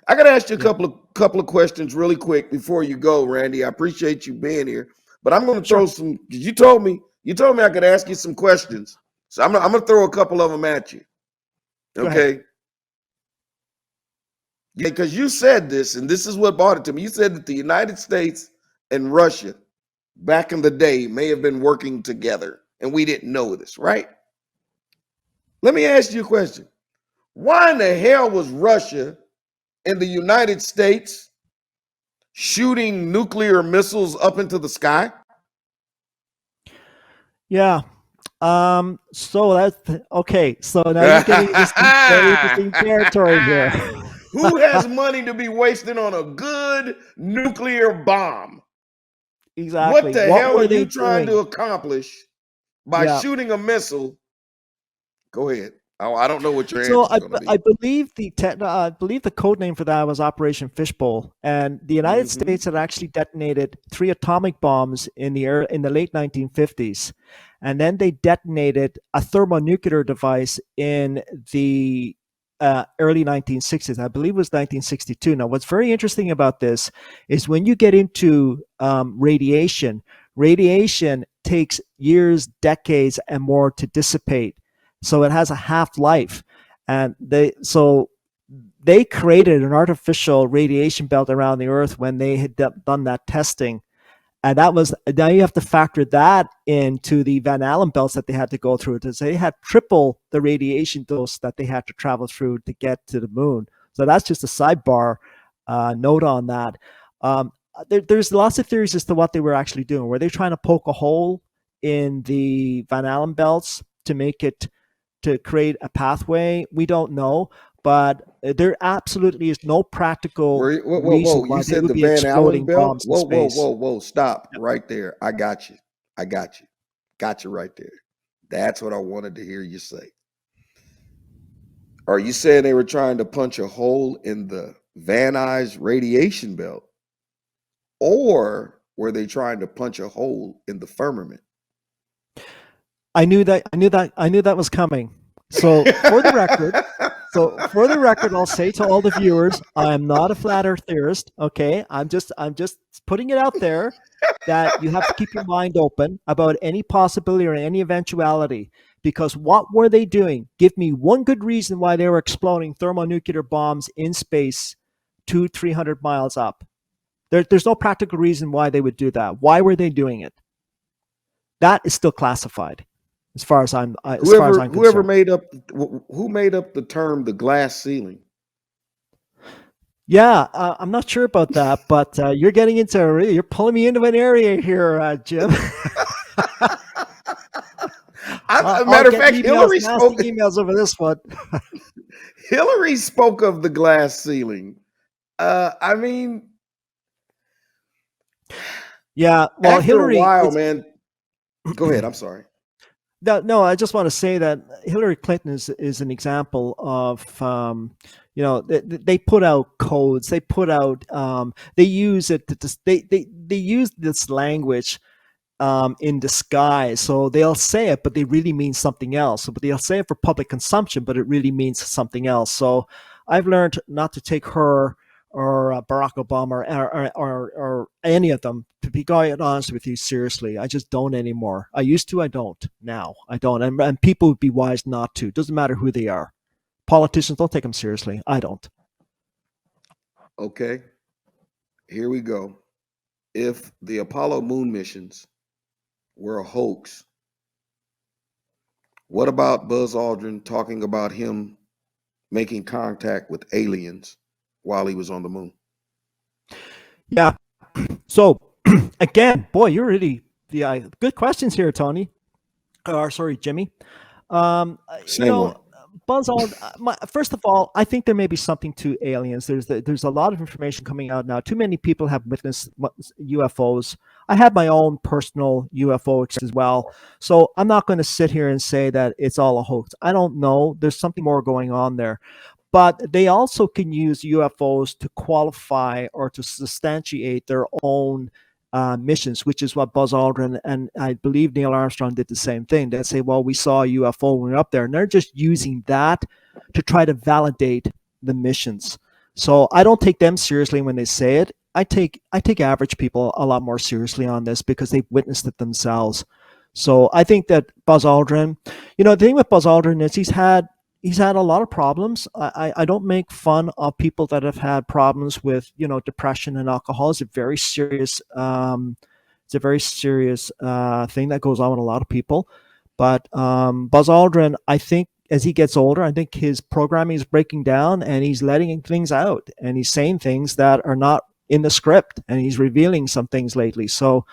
I got to ask you a couple of questions really quick before you go, Randy. I appreciate you being here, but I'm going to throw some. You told me I could ask you some questions, so I'm going to throw a couple of them at you. Okay. Yeah, because you said this, and this is what brought it to me. You said that the United States and Russia back in the day may have been working together, and we didn't know this, right? Let me ask you a question. Why in the hell was Russia and the United States shooting nuclear missiles up into the sky? Yeah. So that's okay. So now you're getting into some very interesting territory here. Who has money to be wasting on a good nuclear bomb? What Exactly. the What hell are were they you trying to doing? accomplish by Yeah. shooting a missile? Go ahead. Oh, I don't know what your So answer is going to I be. believe I believe the code name for that was Operation Fishbowl, and the United Hmm. States had actually detonated 3 atomic bombs in the late 1950s, and then they detonated a thermonuclear device in the early 1960s. I believe it was 1962. Now, what's very interesting about this is when you get into radiation, radiation takes years, decades, and more to dissipate. So it has a half life, and they created an artificial radiation belt around the Earth when they had done that testing, and that was now you have to factor that into the Van Allen belts that they had to go through. They had triple the radiation dose that they had to travel through to get to the moon. So that's just a sidebar note on that. There's lots of theories as to what they were actually doing. Were they trying to poke a hole in the Van Allen belts to create a pathway? We don't know, but there absolutely is no practical Whoa, whoa, reason whoa. You why they said would the be Van Allen exploding belt? bombs in Whoa, whoa, space. whoa, whoa. Stop right there. I got you. I got you. Got you right there. That's what I wanted to hear you say. Are you saying they were trying to punch a hole in the Van Nuys radiation belt? Or were they trying to punch a hole in the firmament? I knew that was coming. So for the record, I'll say to all the viewers, I am not a flat earth theorist. Okay. I'm just putting it out there that you have to keep your mind open about any possibility or any eventuality. Because what were they doing? Give me one good reason why they were exploding thermonuclear bombs in space 300 miles up. There's no practical reason why they would do that. Why were they doing it? That is still classified, as far as I'm Whoever concerned. made up who made up the term the glass ceiling? Yeah, I'm not sure about that, but you're pulling me into an area here, Jim. I'll Matter of get fact, emails, nasty emails over this one. Hillary spoke of the glass ceiling. I mean, Yeah, well, after a Hillary while, is man. Go ahead. I'm sorry. no. I just want to say that Hillary Clinton is an example of they put out codes, they put out they use it they use this language in disguise. So they'll say it, but they really mean something else. So, but they'll say it for public consumption, but it really means something else. So I've learned not to take her or Barack Obama or any of them, to be quite honest with you, seriously. I just don't anymore. I used to, I don't. Now, I don't. And people would be wise not to. Doesn't matter who they are. Politicians, don't take them seriously. I don't. Okay, here we go. If the Apollo moon missions were a hoax, what about Buzz Aldrin talking about him making contact with aliens while he was on the moon? Yeah. So, again, boy, you're really good questions here, Tony. Or sorry, Jimmy. You Same one. know, Buzz Aldrin. First of all, I think there may be something to aliens. There's a lot of information coming out now. Too many people have witnessed UFOs. I have my own personal UFO experience as well. So I'm not going to sit here and say that it's all a hoax. I don't know. There's something more going on there. But they also can use UFOs to qualify or to substantiate their own missions, which is what Buzz Aldrin and I believe Neil Armstrong did the same thing. They say, well, we saw a UFO when we were up there, and they're just using that to try to validate the missions. So I don't take them seriously when they say it. I take average people a lot more seriously on this because they've witnessed it themselves. So I think that Buzz Aldrin, the thing with Buzz Aldrin is he's had a lot of problems. I don't make fun of people that have had problems with, depression and alcohol. It's a very serious thing that goes on with a lot of people. But Buzz Aldrin, I think as he gets older, I think his programming is breaking down and he's letting things out and he's saying things that are not in the script and he's revealing some things lately. So,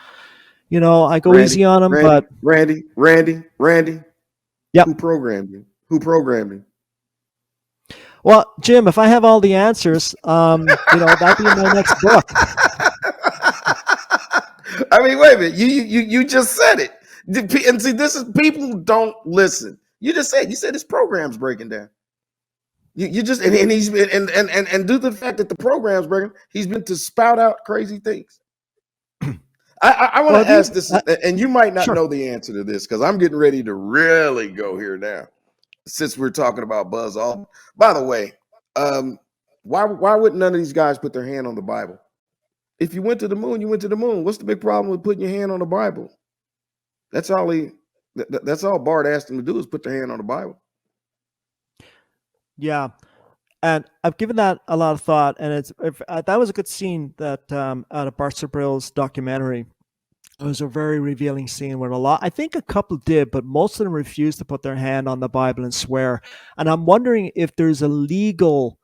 I go easy on him, but Randy. Yep. Who programmed him? Who programmed him? Well, Jim, if I have all the answers, that'd be my next book. I mean, wait a minute. You just said it. And see, this is people don't listen. You said his program's breaking down. You just and he's been and due to the fact that the program's breaking, he's been to spout out crazy things. I want to ask this, and you might not know the answer to this because I'm getting ready to really go here now. Since we're talking about Buzz Aldrin. By the way, why wouldn't none of these guys put their hand on the Bible? If you went to the moon, you went to the moon. What's the big problem with putting your hand on the Bible? That's all that's all Bart asked him to do is put their hand on the Bible. Yeah. And I've given that a lot of thought, and that was a good scene that out of Bart Sibrel's documentary. It was a very revealing scene where I think a couple did, but most of them refused to put their hand on the Bible and swear. And I'm wondering if there's a legal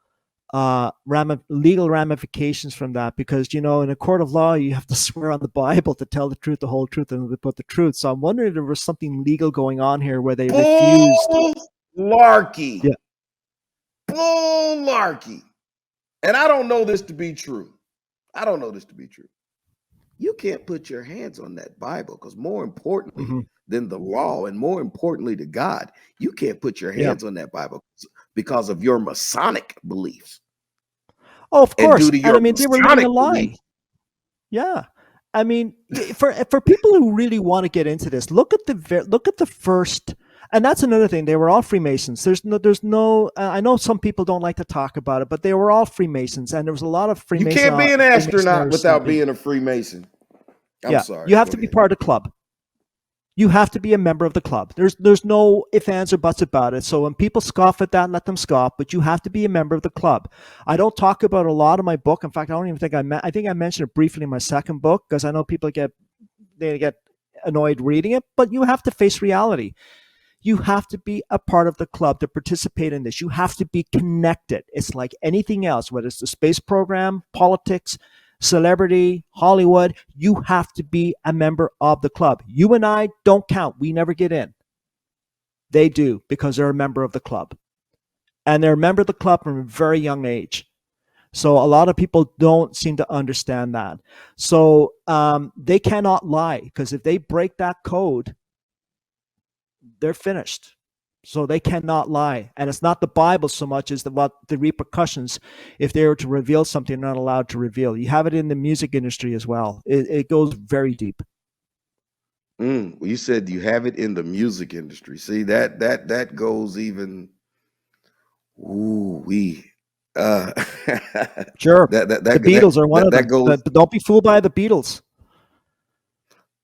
ramifications from that, because in a court of law you have to swear on the Bible to tell the truth, the whole truth, and to put the truth. So I'm wondering if there was something legal going on here where they refused. Larky. Yeah. Bull-larky. And I don't know this to be true. You can't put your hands on that Bible because more importantly than the law and more importantly to God, you can't put your hands on that Bible because of your Masonic beliefs. Oh, of course. And I mean, they were living a lie. Yeah. I mean, for people who really want to get into this, look at the first. And that's another thing. They were all Freemasons. There's no. I know some people don't like to talk about it, but they were all Freemasons, and there was a lot of Freemasons. You can't be an astronaut without being a Freemason. I'm sorry. You have to be part of the club. You have to be a member of the club. There's no ifs, ands, or buts about it. So when people scoff at that, let them scoff. But you have to be a member of the club. I don't talk about a lot of my book. In fact, I don't even think I think I mentioned it briefly in my second book because I know people get annoyed reading it. But you have to face reality. You have to be a part of the club to participate in this. You have to be connected. It's like anything else, whether it's the space program, politics, celebrity, Hollywood. You have to be a member of the club. You and I don't count. We never get in. They do because they're a member of the club. And they're a member of the club from a very young age. So a lot of people don't seem to understand that. So they cannot lie because if they break that code, they're finished. So they cannot lie. And it's not the Bible so much as what the repercussions if they were to reveal something they're not allowed to reveal. You have it in the music industry as well. It goes very deep. Well, you said you have it in the music industry. See, that goes even Sure. The Beatles are one of them. Don't be fooled by the Beatles.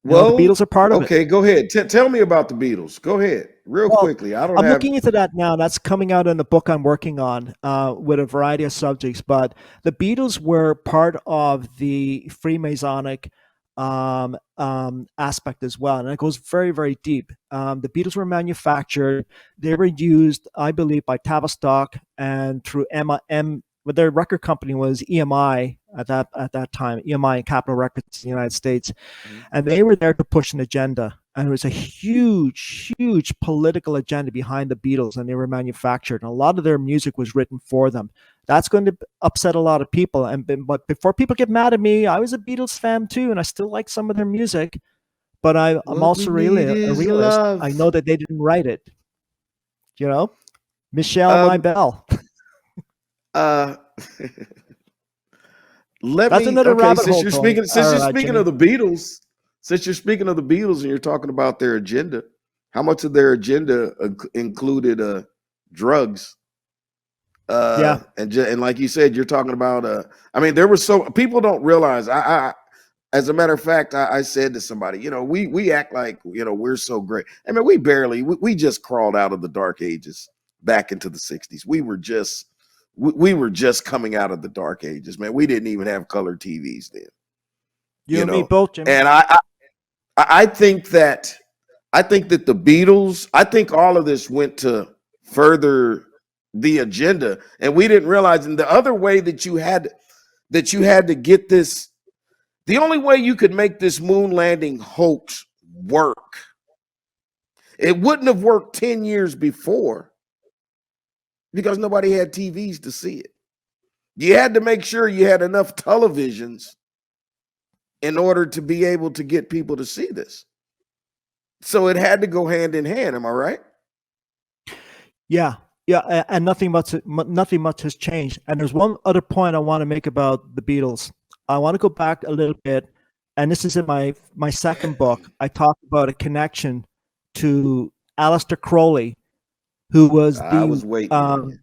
Well, the Beatles are part of it. Okay, go ahead. Tell me about the Beatles. Go ahead, quickly. I'm looking into that now. That's coming out in the book I'm working on with a variety of subjects. But the Beatles were part of the Freemasonic aspect as well, and it goes very, very deep. The Beatles were manufactured. They were used, I believe, by Tavistock and through but their record company was EMI at that time, EMI and Capitol Records in the United States. And they were there to push an agenda. And it was a huge, huge political agenda behind the Beatles, and they were manufactured. And a lot of their music was written for them. That's going to upset a lot of people. But before people get mad at me, I was a Beatles fan too, and I still like some of their music. But I'm also really a realist. Love. I know that they didn't write it. Michelle, my belle. That's another rabbit hole. Since you're speaking of the Beatles, and you're talking about their agenda, how much of their agenda included drugs? And like you said, you're talking about. I mean, there was people don't realize. I as a matter of fact, I said to somebody, we act like we're so great. I mean, we just crawled out of the dark ages. back into the 60s. We were just coming out of the dark ages, man. We didn't even have color TVs then. You and me both, Jimmy. And I think that the Beatles, I think all of this went to further the agenda, and we didn't realize. And the other way that you had to get this, the only way you could make this moon landing hoax work, it wouldn't have worked 10 years before because nobody had TVs to see it. You had to make sure you had enough televisions in order to be able to get people to see this. So it had to go hand in hand. Am I right? Yeah, and nothing much has changed. And there's one other point I want to make about the Beatles. I want to go back a little bit, and this is in my second book. I talk about a connection to Aleister Crowley, who was the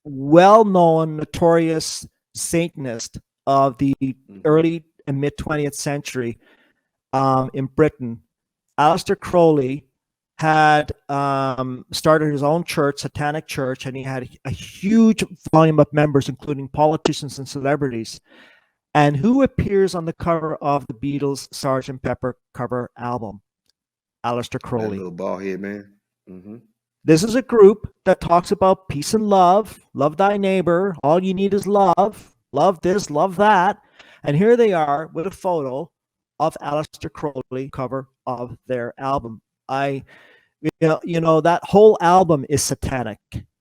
well-known, notorious Satanist of the early and mid 20th century in Britain. Aleister Crowley had started his own church, Satanic Church, and he had a huge volume of members, including politicians and celebrities. And who appears on the cover of the Beatles' Sgt. Pepper cover album? Aleister Crowley. That little bald head man. Mm-hmm. This is a group that talks about peace and love thy neighbor, all you need is love this, love that. And here they are with a photo of Aleister Crowley cover of their album. That whole album is satanic,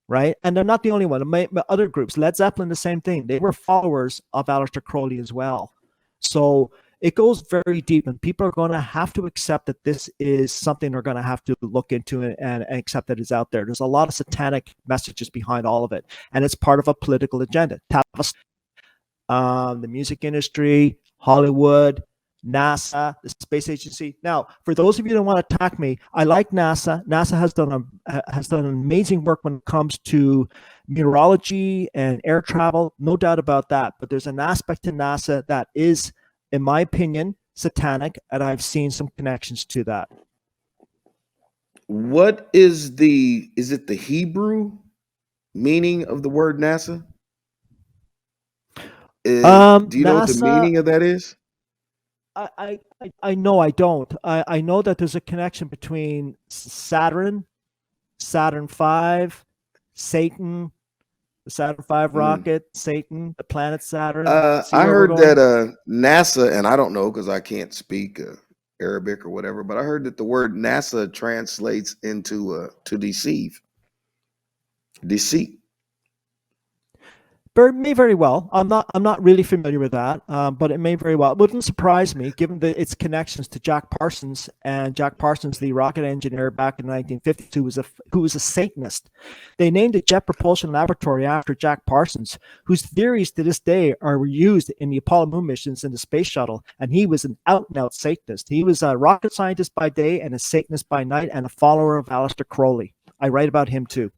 right? And they're not the only one. Other groups, Led Zeppelin, the same thing. They were followers of Aleister Crowley as well. So it goes very deep, and people are going to have to accept that this is something they're going to have to look into and accept that it's out there. There's a lot of satanic messages behind all of it, and it's part of a political agenda. The music industry, Hollywood, NASA, the space agency. Now, for those of you that want to attack me, I like NASA. NASA has done amazing work when it comes to meteorology and air travel, no doubt about that. But there's an aspect to NASA that is, in my opinion, satanic, and I've seen some connections to that. What is it the Hebrew meaning of the word NASA? Do you know what the meaning of that is? I know I don't. I know that there's a connection between Saturn V, Satan, the Saturn V rocket, Satan, the planet Saturn. I heard that NASA, and I don't know because I can't speak Arabic or whatever, but I heard that the word NASA translates into to deceive, deceit. May very well. I'm not really familiar with that, but it may very well. It wouldn't surprise me, given its connections to Jack Parsons, and Jack Parsons, the rocket engineer back in the 1950s, who was a Satanist. They named the Jet Propulsion Laboratory after Jack Parsons, whose theories to this day are used in the Apollo moon missions and the space shuttle. And he was an out-and-out Satanist. He was a rocket scientist by day and a Satanist by night, and a follower of Aleister Crowley. I write about him too.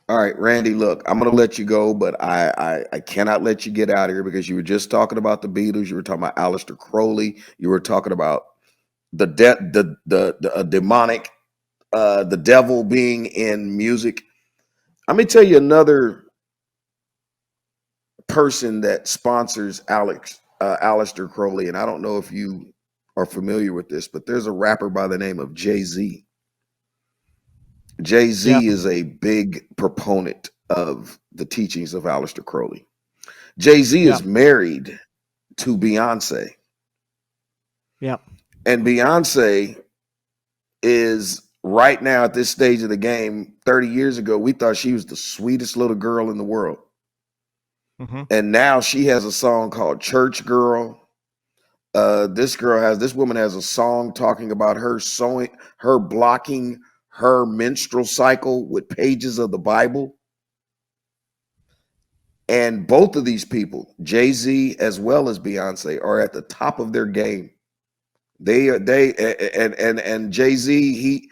All right, Randy, look, I'm going to let you go, but I cannot let you get out of here because you were just talking about the Beatles. You were talking about Aleister Crowley. You were talking about the demonic, the devil being in music. Let me tell you another person that sponsors Aleister Crowley, and I don't know if you are familiar with this, but there's a rapper by the name of Jay-Z. Jay-Z is a big proponent of the teachings of Aleister Crowley. Jay-Z is married to Beyonce. Yeah. And Beyonce is right now at this stage of the game. 30 years ago, we thought she was the sweetest little girl in the world. Mm-hmm. And now she has a song called Church Girl. This woman has a song talking about her blocking her menstrual cycle with pages of the Bible. And both of these people, Jay-Z as well as Beyonce, are at the top of their game. And Jay-Z,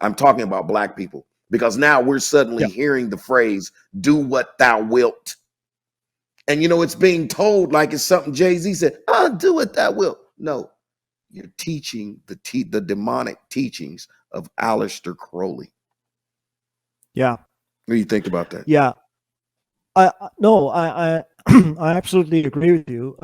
I'm talking about black people, because now we're suddenly hearing the phrase, do what thou wilt. And it's being told like it's something Jay-Z said, do what thou wilt. No, you're teaching the demonic teachings of Aleister Crowley. Yeah. What do you think about that? Yeah. No, I I absolutely agree with you.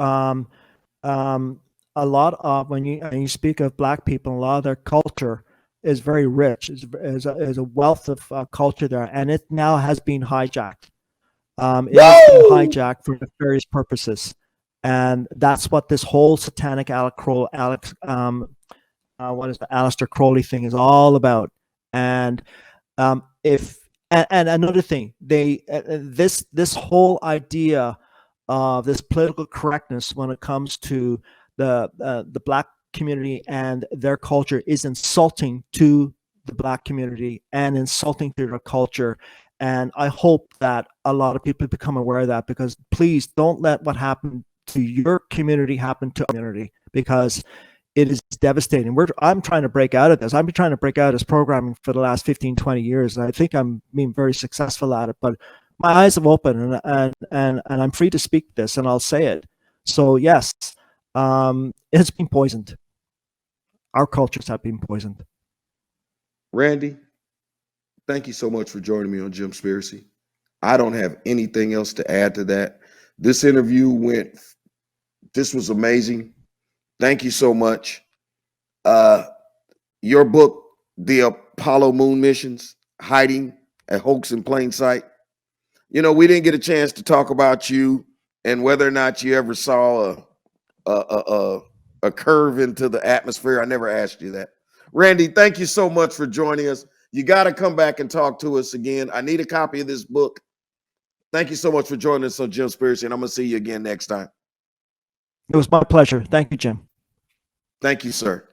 A lot of when you speak of Black people, a lot of their culture is very rich. Is a wealth of culture there, and it now has been hijacked. It has been hijacked for nefarious purposes, and that's what this whole satanic what is the Aleister Crowley thing is all about. And if and another thing, this whole idea of this political correctness when it comes to the Black community and their culture is insulting to the Black community and insulting to their culture. And I hope that a lot of people become aware of that, because please don't let what happened to your community happen to our community, because it is devastating. I'm trying to break out of this. I've been trying to break out of this programming for the last 15, 20 years. And I think I'm being very successful at it, but my eyes have opened, and I'm free to speak this, and I'll say it. So yes, it's been poisoned. Our cultures have been poisoned. Randy, thank you so much for joining me on JimSpiracy. I don't have anything else to add to that. This interview this was amazing. Thank you so much. Your book, The Apollo Moon Missions, Hiding a Hoax in Plain Sight. You know, we didn't get a chance to talk about you and whether or not you ever saw a curve into the atmosphere. I never asked you that. Randy, thank you so much for joining us. You got to come back and talk to us again. I need a copy of this book. Thank you so much for joining us on JimSpiracy, and I'm going to see you again next time. It was my pleasure. Thank you, Jim. Thank you, sir.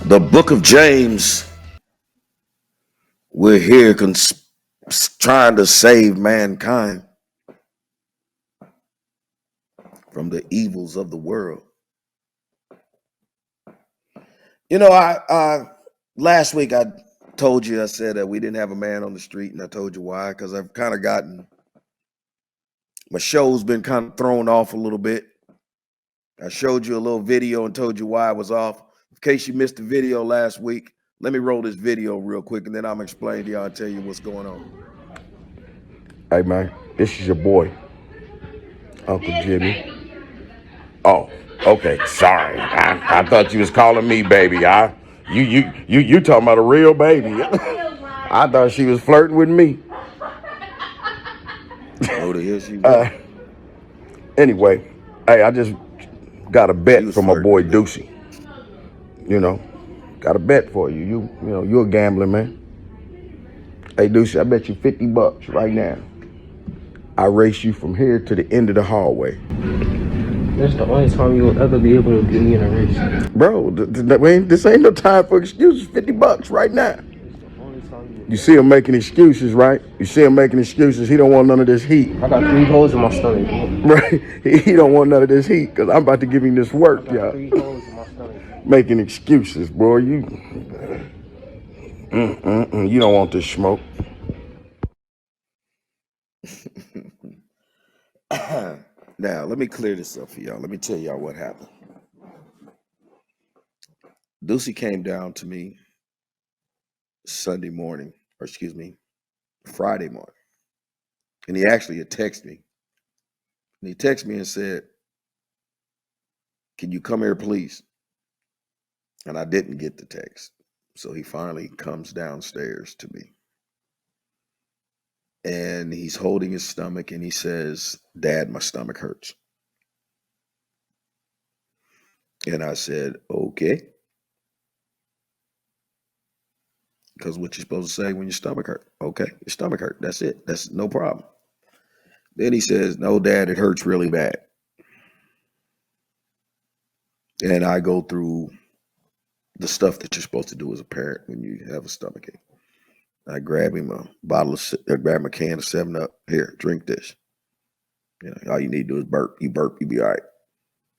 The book of James. We're here trying to save mankind from the evils of the world. You know, I last week I told you, I said that we didn't have a man on the street, and I told you why, because I've kind of my show's been kind of thrown off a little bit. I showed you a little video and told you why I was off. In case you missed the video last week, let me roll this video real quick, and then I'm going to explain to y'all and tell you what's going on. Hey, man, this is your boy, Uncle Jimmy. Oh, okay, sorry. I thought you was calling me baby. You talking about a real baby. I thought she was flirting with me. Oh, the hell she was. Anyway, hey, I just got a bet from my boy Deucey. You know, got a bet for you. You know, you're a gambler, man. Hey, Deucey, I bet you $50 right now. I race you from here to the end of the hallway. That's the only time you'll ever be able to get me in a race. Bro, this ain't no time for excuses. $50 right now. You see him making excuses, right? You see him making excuses. He don't want none of this heat. I got 3 holes in my stomach, bro. Right? He don't want none of this heat, because I'm about to give him this work, y'all. 3 holes in my stomach. Making excuses, bro. You don't want this smoke. Now, let me clear this up for y'all. Let me tell y'all what happened. Deucey came down to me Friday morning. And he actually had texted me. And he texted me and said, "Can you come here, please?" And I didn't get the text. So he finally comes downstairs to me. And he's holding his stomach and he says, "Dad, my stomach hurts." And I said, "Okay." Because what you're supposed to say when your stomach hurt. Okay, your stomach hurt. That's it. That's no problem. Then he says, "No, Dad, it hurts really bad." And I go through the stuff that you're supposed to do as a parent when you have a stomachache. I grab him a grab him a can of 7-Up. Here, drink this. You know, all you need to do is burp. You be all right.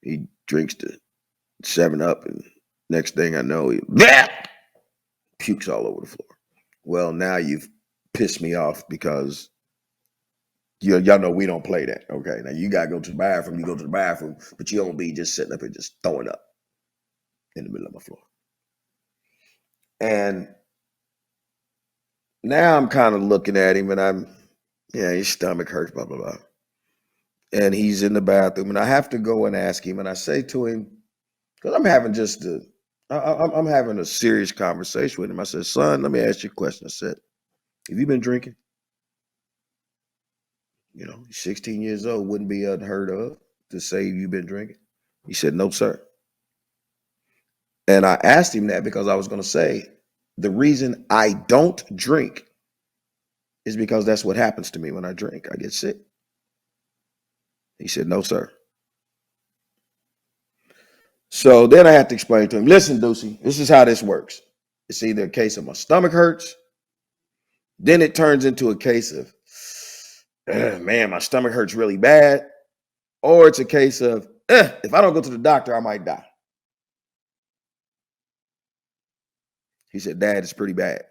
He drinks the 7-Up, and next thing I know, he pukes all over the floor. Well, now you've pissed me off because y'all know we don't play that. Okay, now you gotta go to the bathroom. You go to the bathroom, but you don't be just sitting up and just throwing up in the middle of my floor. And now I'm kind of looking at him, and his stomach hurts, blah blah blah. And he's in the bathroom, and I have to go and ask him, and I say to him, because I'm having I'm having a serious conversation with him. I said, son, let me ask you a question. I said, have you been drinking? You know, 16 years old, wouldn't be unheard of to say you've been drinking. He said, no, sir. And I asked him that because I was going to say, the reason I don't drink is because that's what happens to me when I drink. I get sick. He said, no, sir. So then I had to explain to him, listen, Deucey, this is how this works. It's either a case of my stomach hurts, then it turns into a case of, man, my stomach hurts really bad, or it's a case of, if I don't go to the doctor, I might die. He said, Dad, it's pretty bad.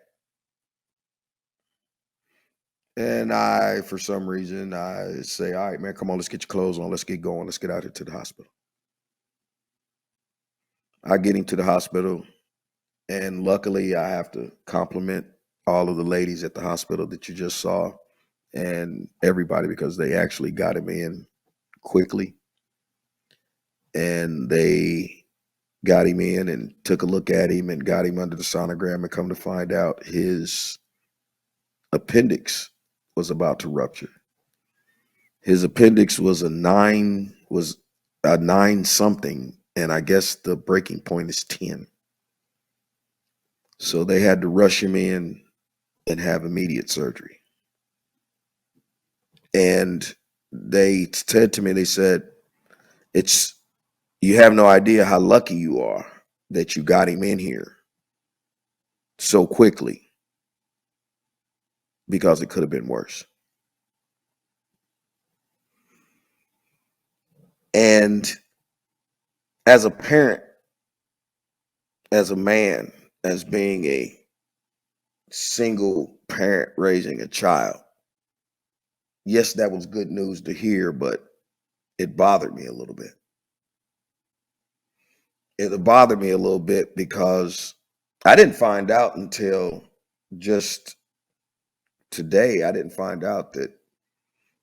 And I, for some reason, I say, all right, man, come on, let's get your clothes on. Let's get going. Let's get out here to the hospital. I get him to the hospital, and luckily I have to compliment all of the ladies at the hospital that you just saw and everybody, because they actually got him in quickly. And they got him in and took a look at him and got him under the sonogram, and come to find out his appendix was about to rupture. His appendix was a 9 something, and I guess the breaking point is 10. So they had to rush him in and have immediate surgery. And they said to me, they said, you have no idea how lucky you are that you got him in here so quickly, because it could have been worse. And as a parent, as a man, as being a single parent raising a child, yes, that was good news to hear, but it bothered me a little bit. It bothered me a little bit because I didn't find out until just today. I didn't find out that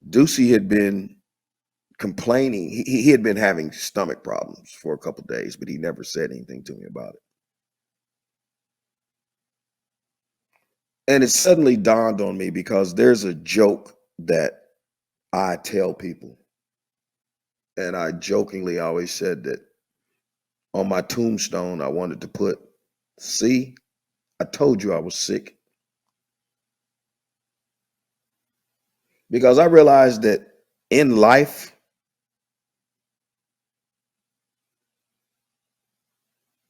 Deucey had been complaining. He had been having stomach problems for a couple of days, but he never said anything to me about it. And it suddenly dawned on me, because there's a joke that I tell people. And I jokingly always said that on my tombstone, I wanted to put, see, I told you I was sick. Because I realized that in life,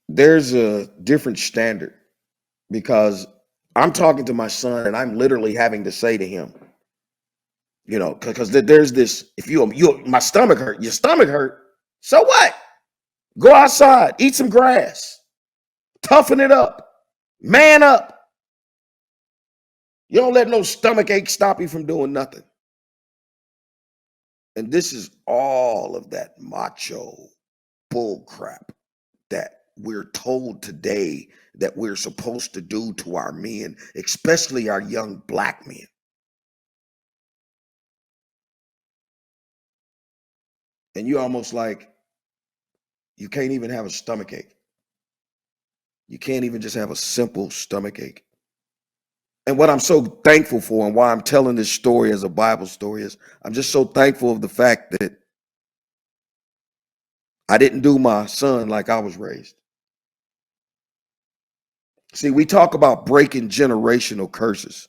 there's a different standard, because I'm talking to my son and I'm literally having to say to him, you know, because there's this, if my stomach hurt, your stomach hurt, so what? Go outside, eat some grass, toughen it up, man up. You don't let no stomach ache stop you from doing nothing. And this is all of that macho bull crap that we're told today that we're supposed to do to our men, especially our young black men. And you're almost like, you can't even have a stomach ache. You can't even just have a simple stomach ache. And what I'm so thankful for, and why I'm telling this story as a Bible story, is I'm just so thankful of the fact that I didn't do my son like I was raised. See, we talk about breaking generational curses.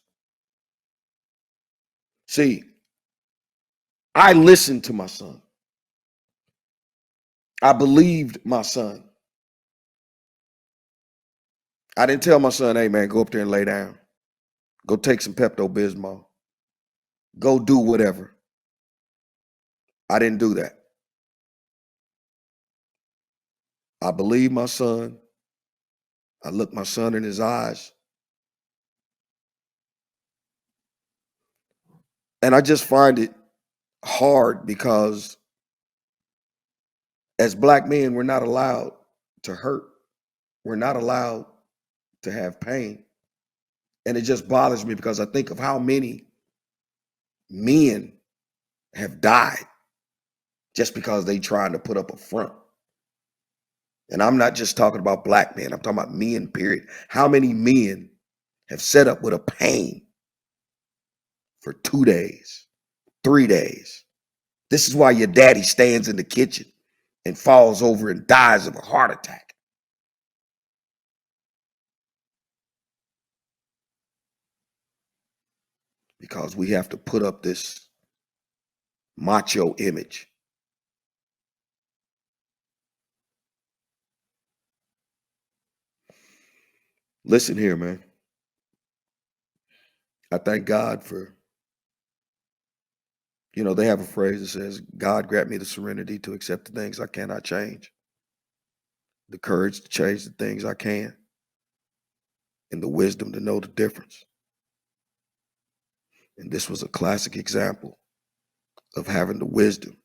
See, I listened to my son. I believed my son. I didn't tell my son, hey man, go up there and lay down. Go take some Pepto-Bismol. Go do whatever. I didn't do that. I believe my son. I looked my son in his eyes. And I just find it hard because as black men, we're not allowed to hurt. We're not allowed to have pain. And it just bothers me because I think of how many men have died just because they trying to put up a front. And I'm not just talking about black men. I'm talking about men, period. How many men have set up with a pain for 2 days, 3 days? This is why your daddy stands in the kitchen and falls over and dies of a heart attack. Because we have to put up this macho image. Listen here, man. I thank God for, they have a phrase that says, God grant me the serenity to accept the things I cannot change, the courage to change the things I can, and the wisdom to know the difference. And this was a classic example of having the wisdom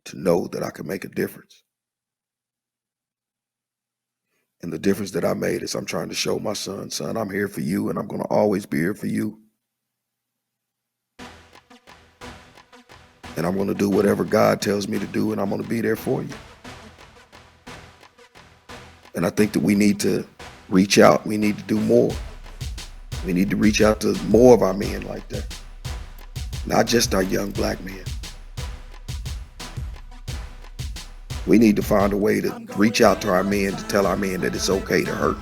to know that I could make a difference. And the difference that I made is I'm trying to show my son, I'm here for you and I'm going to always be here for you. And I'm going to do whatever God tells me to do and I'm going to be there for you. And I think that we need to reach out. We need to do more. We need to reach out to more of our men like that. Not just our young black men. We need to find a way to reach out to our men, to tell our men that it's okay to hurt.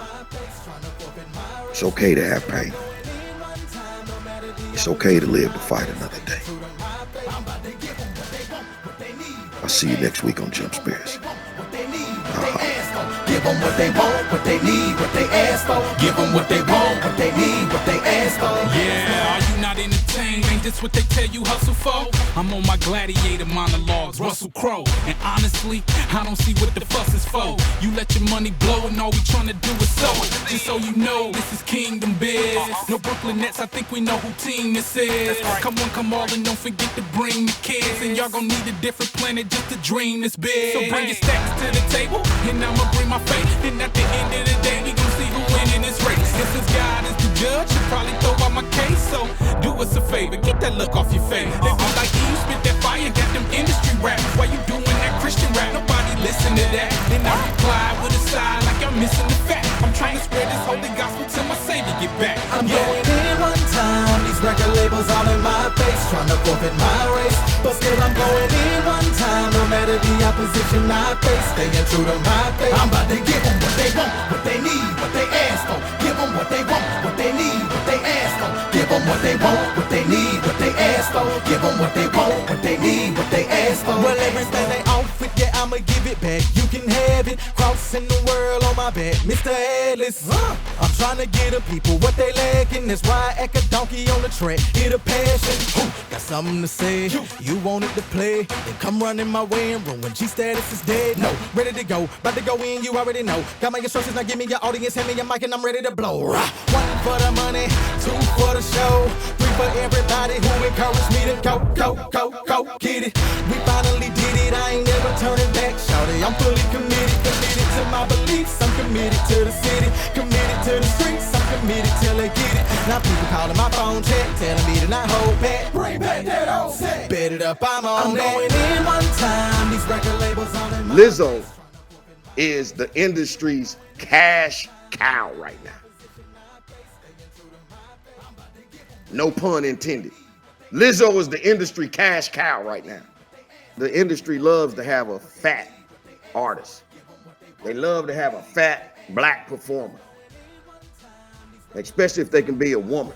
It's okay to have pain. It's okay to live to fight another day. I'll see you next week on JimSpiracy. Give them what they want, what they need, what they ask for. Give them what they want, what they need, what they ask for. Yeah, are you not entertained? Ain't this what they tell you hustle for? I'm on my gladiator monologues, Russell Crowe. And honestly, I don't see what the fuss is for. You let your money blow and all we trying to do is sow it. Just so you know, this is Kingdom Biz. No Brooklyn Nets, I think we know who team this is. Come on, come all, and don't forget to bring the kids. And y'all gon' need a different planet just to dream this big. So bring your stacks to the table, and I'ma bring my faith. And at the end of the day, we gon' see who win in this race. And since God is the judge, he'll probably throw out my case. So do us a favor, get that look off your face. They be like, you spit that fire, got them industry rap. Why you doing that Christian rap? Nobody listen to that. And I reply with a sigh like I'm missing the fact. I'm trying to spread this holy gospel till my savior get back. I'm going in one time, these record labels all in my face, trying to forfeit my race. But still I'm going in one time, no matter the opposition I face, staying true to my faith. I'm about to give them what they want, what they need, what they ask for. Give them what they want, what they need, what they ask for. Give them what they want, what they need, what they ask for. Give them what they want, what they need, what they ask for. Well, everything they offer, yeah, I'ma give it back. You can have it, crossing the world on my back, Mr. Atlas. I'm trying to get the people what they lacking. That's why I act a donkey on the track. Get a passion, got something to say. You wanted to play, then come running my way and ruin G status is dead. No, ready to go, about to go in, you already know. Got my instructions, now give me your audience, hand me your mic and I'm ready to blow. 1 for the money, 2 for the show, 3 for everybody who encouraged me to go, get it. We finally did it, I ain't never turning back, shawty. I'm fully committed to my beliefs. I'm committed to the city, committed to the streets. I'm committed till they get it. Now people calling my phone check, telling me to not hold back. Bring back that old set. Bet it up, I'm going in one time. These record labels on in my Lizzo is the industry's cash cow right now. No pun intended. Lizzo is the industry cash cow right now. The industry loves to have a fat artist. They love to have a fat black performer, especially if they can be a woman.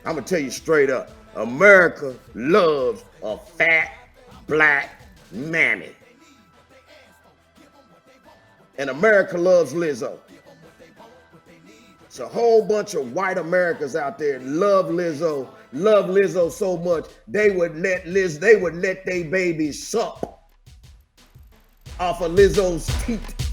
I'm gonna tell you straight up, America loves a fat black mammy. And America loves Lizzo. It's a whole bunch of white Americans out there love Lizzo so much they would let their babies suck off of Lizzo's teeth.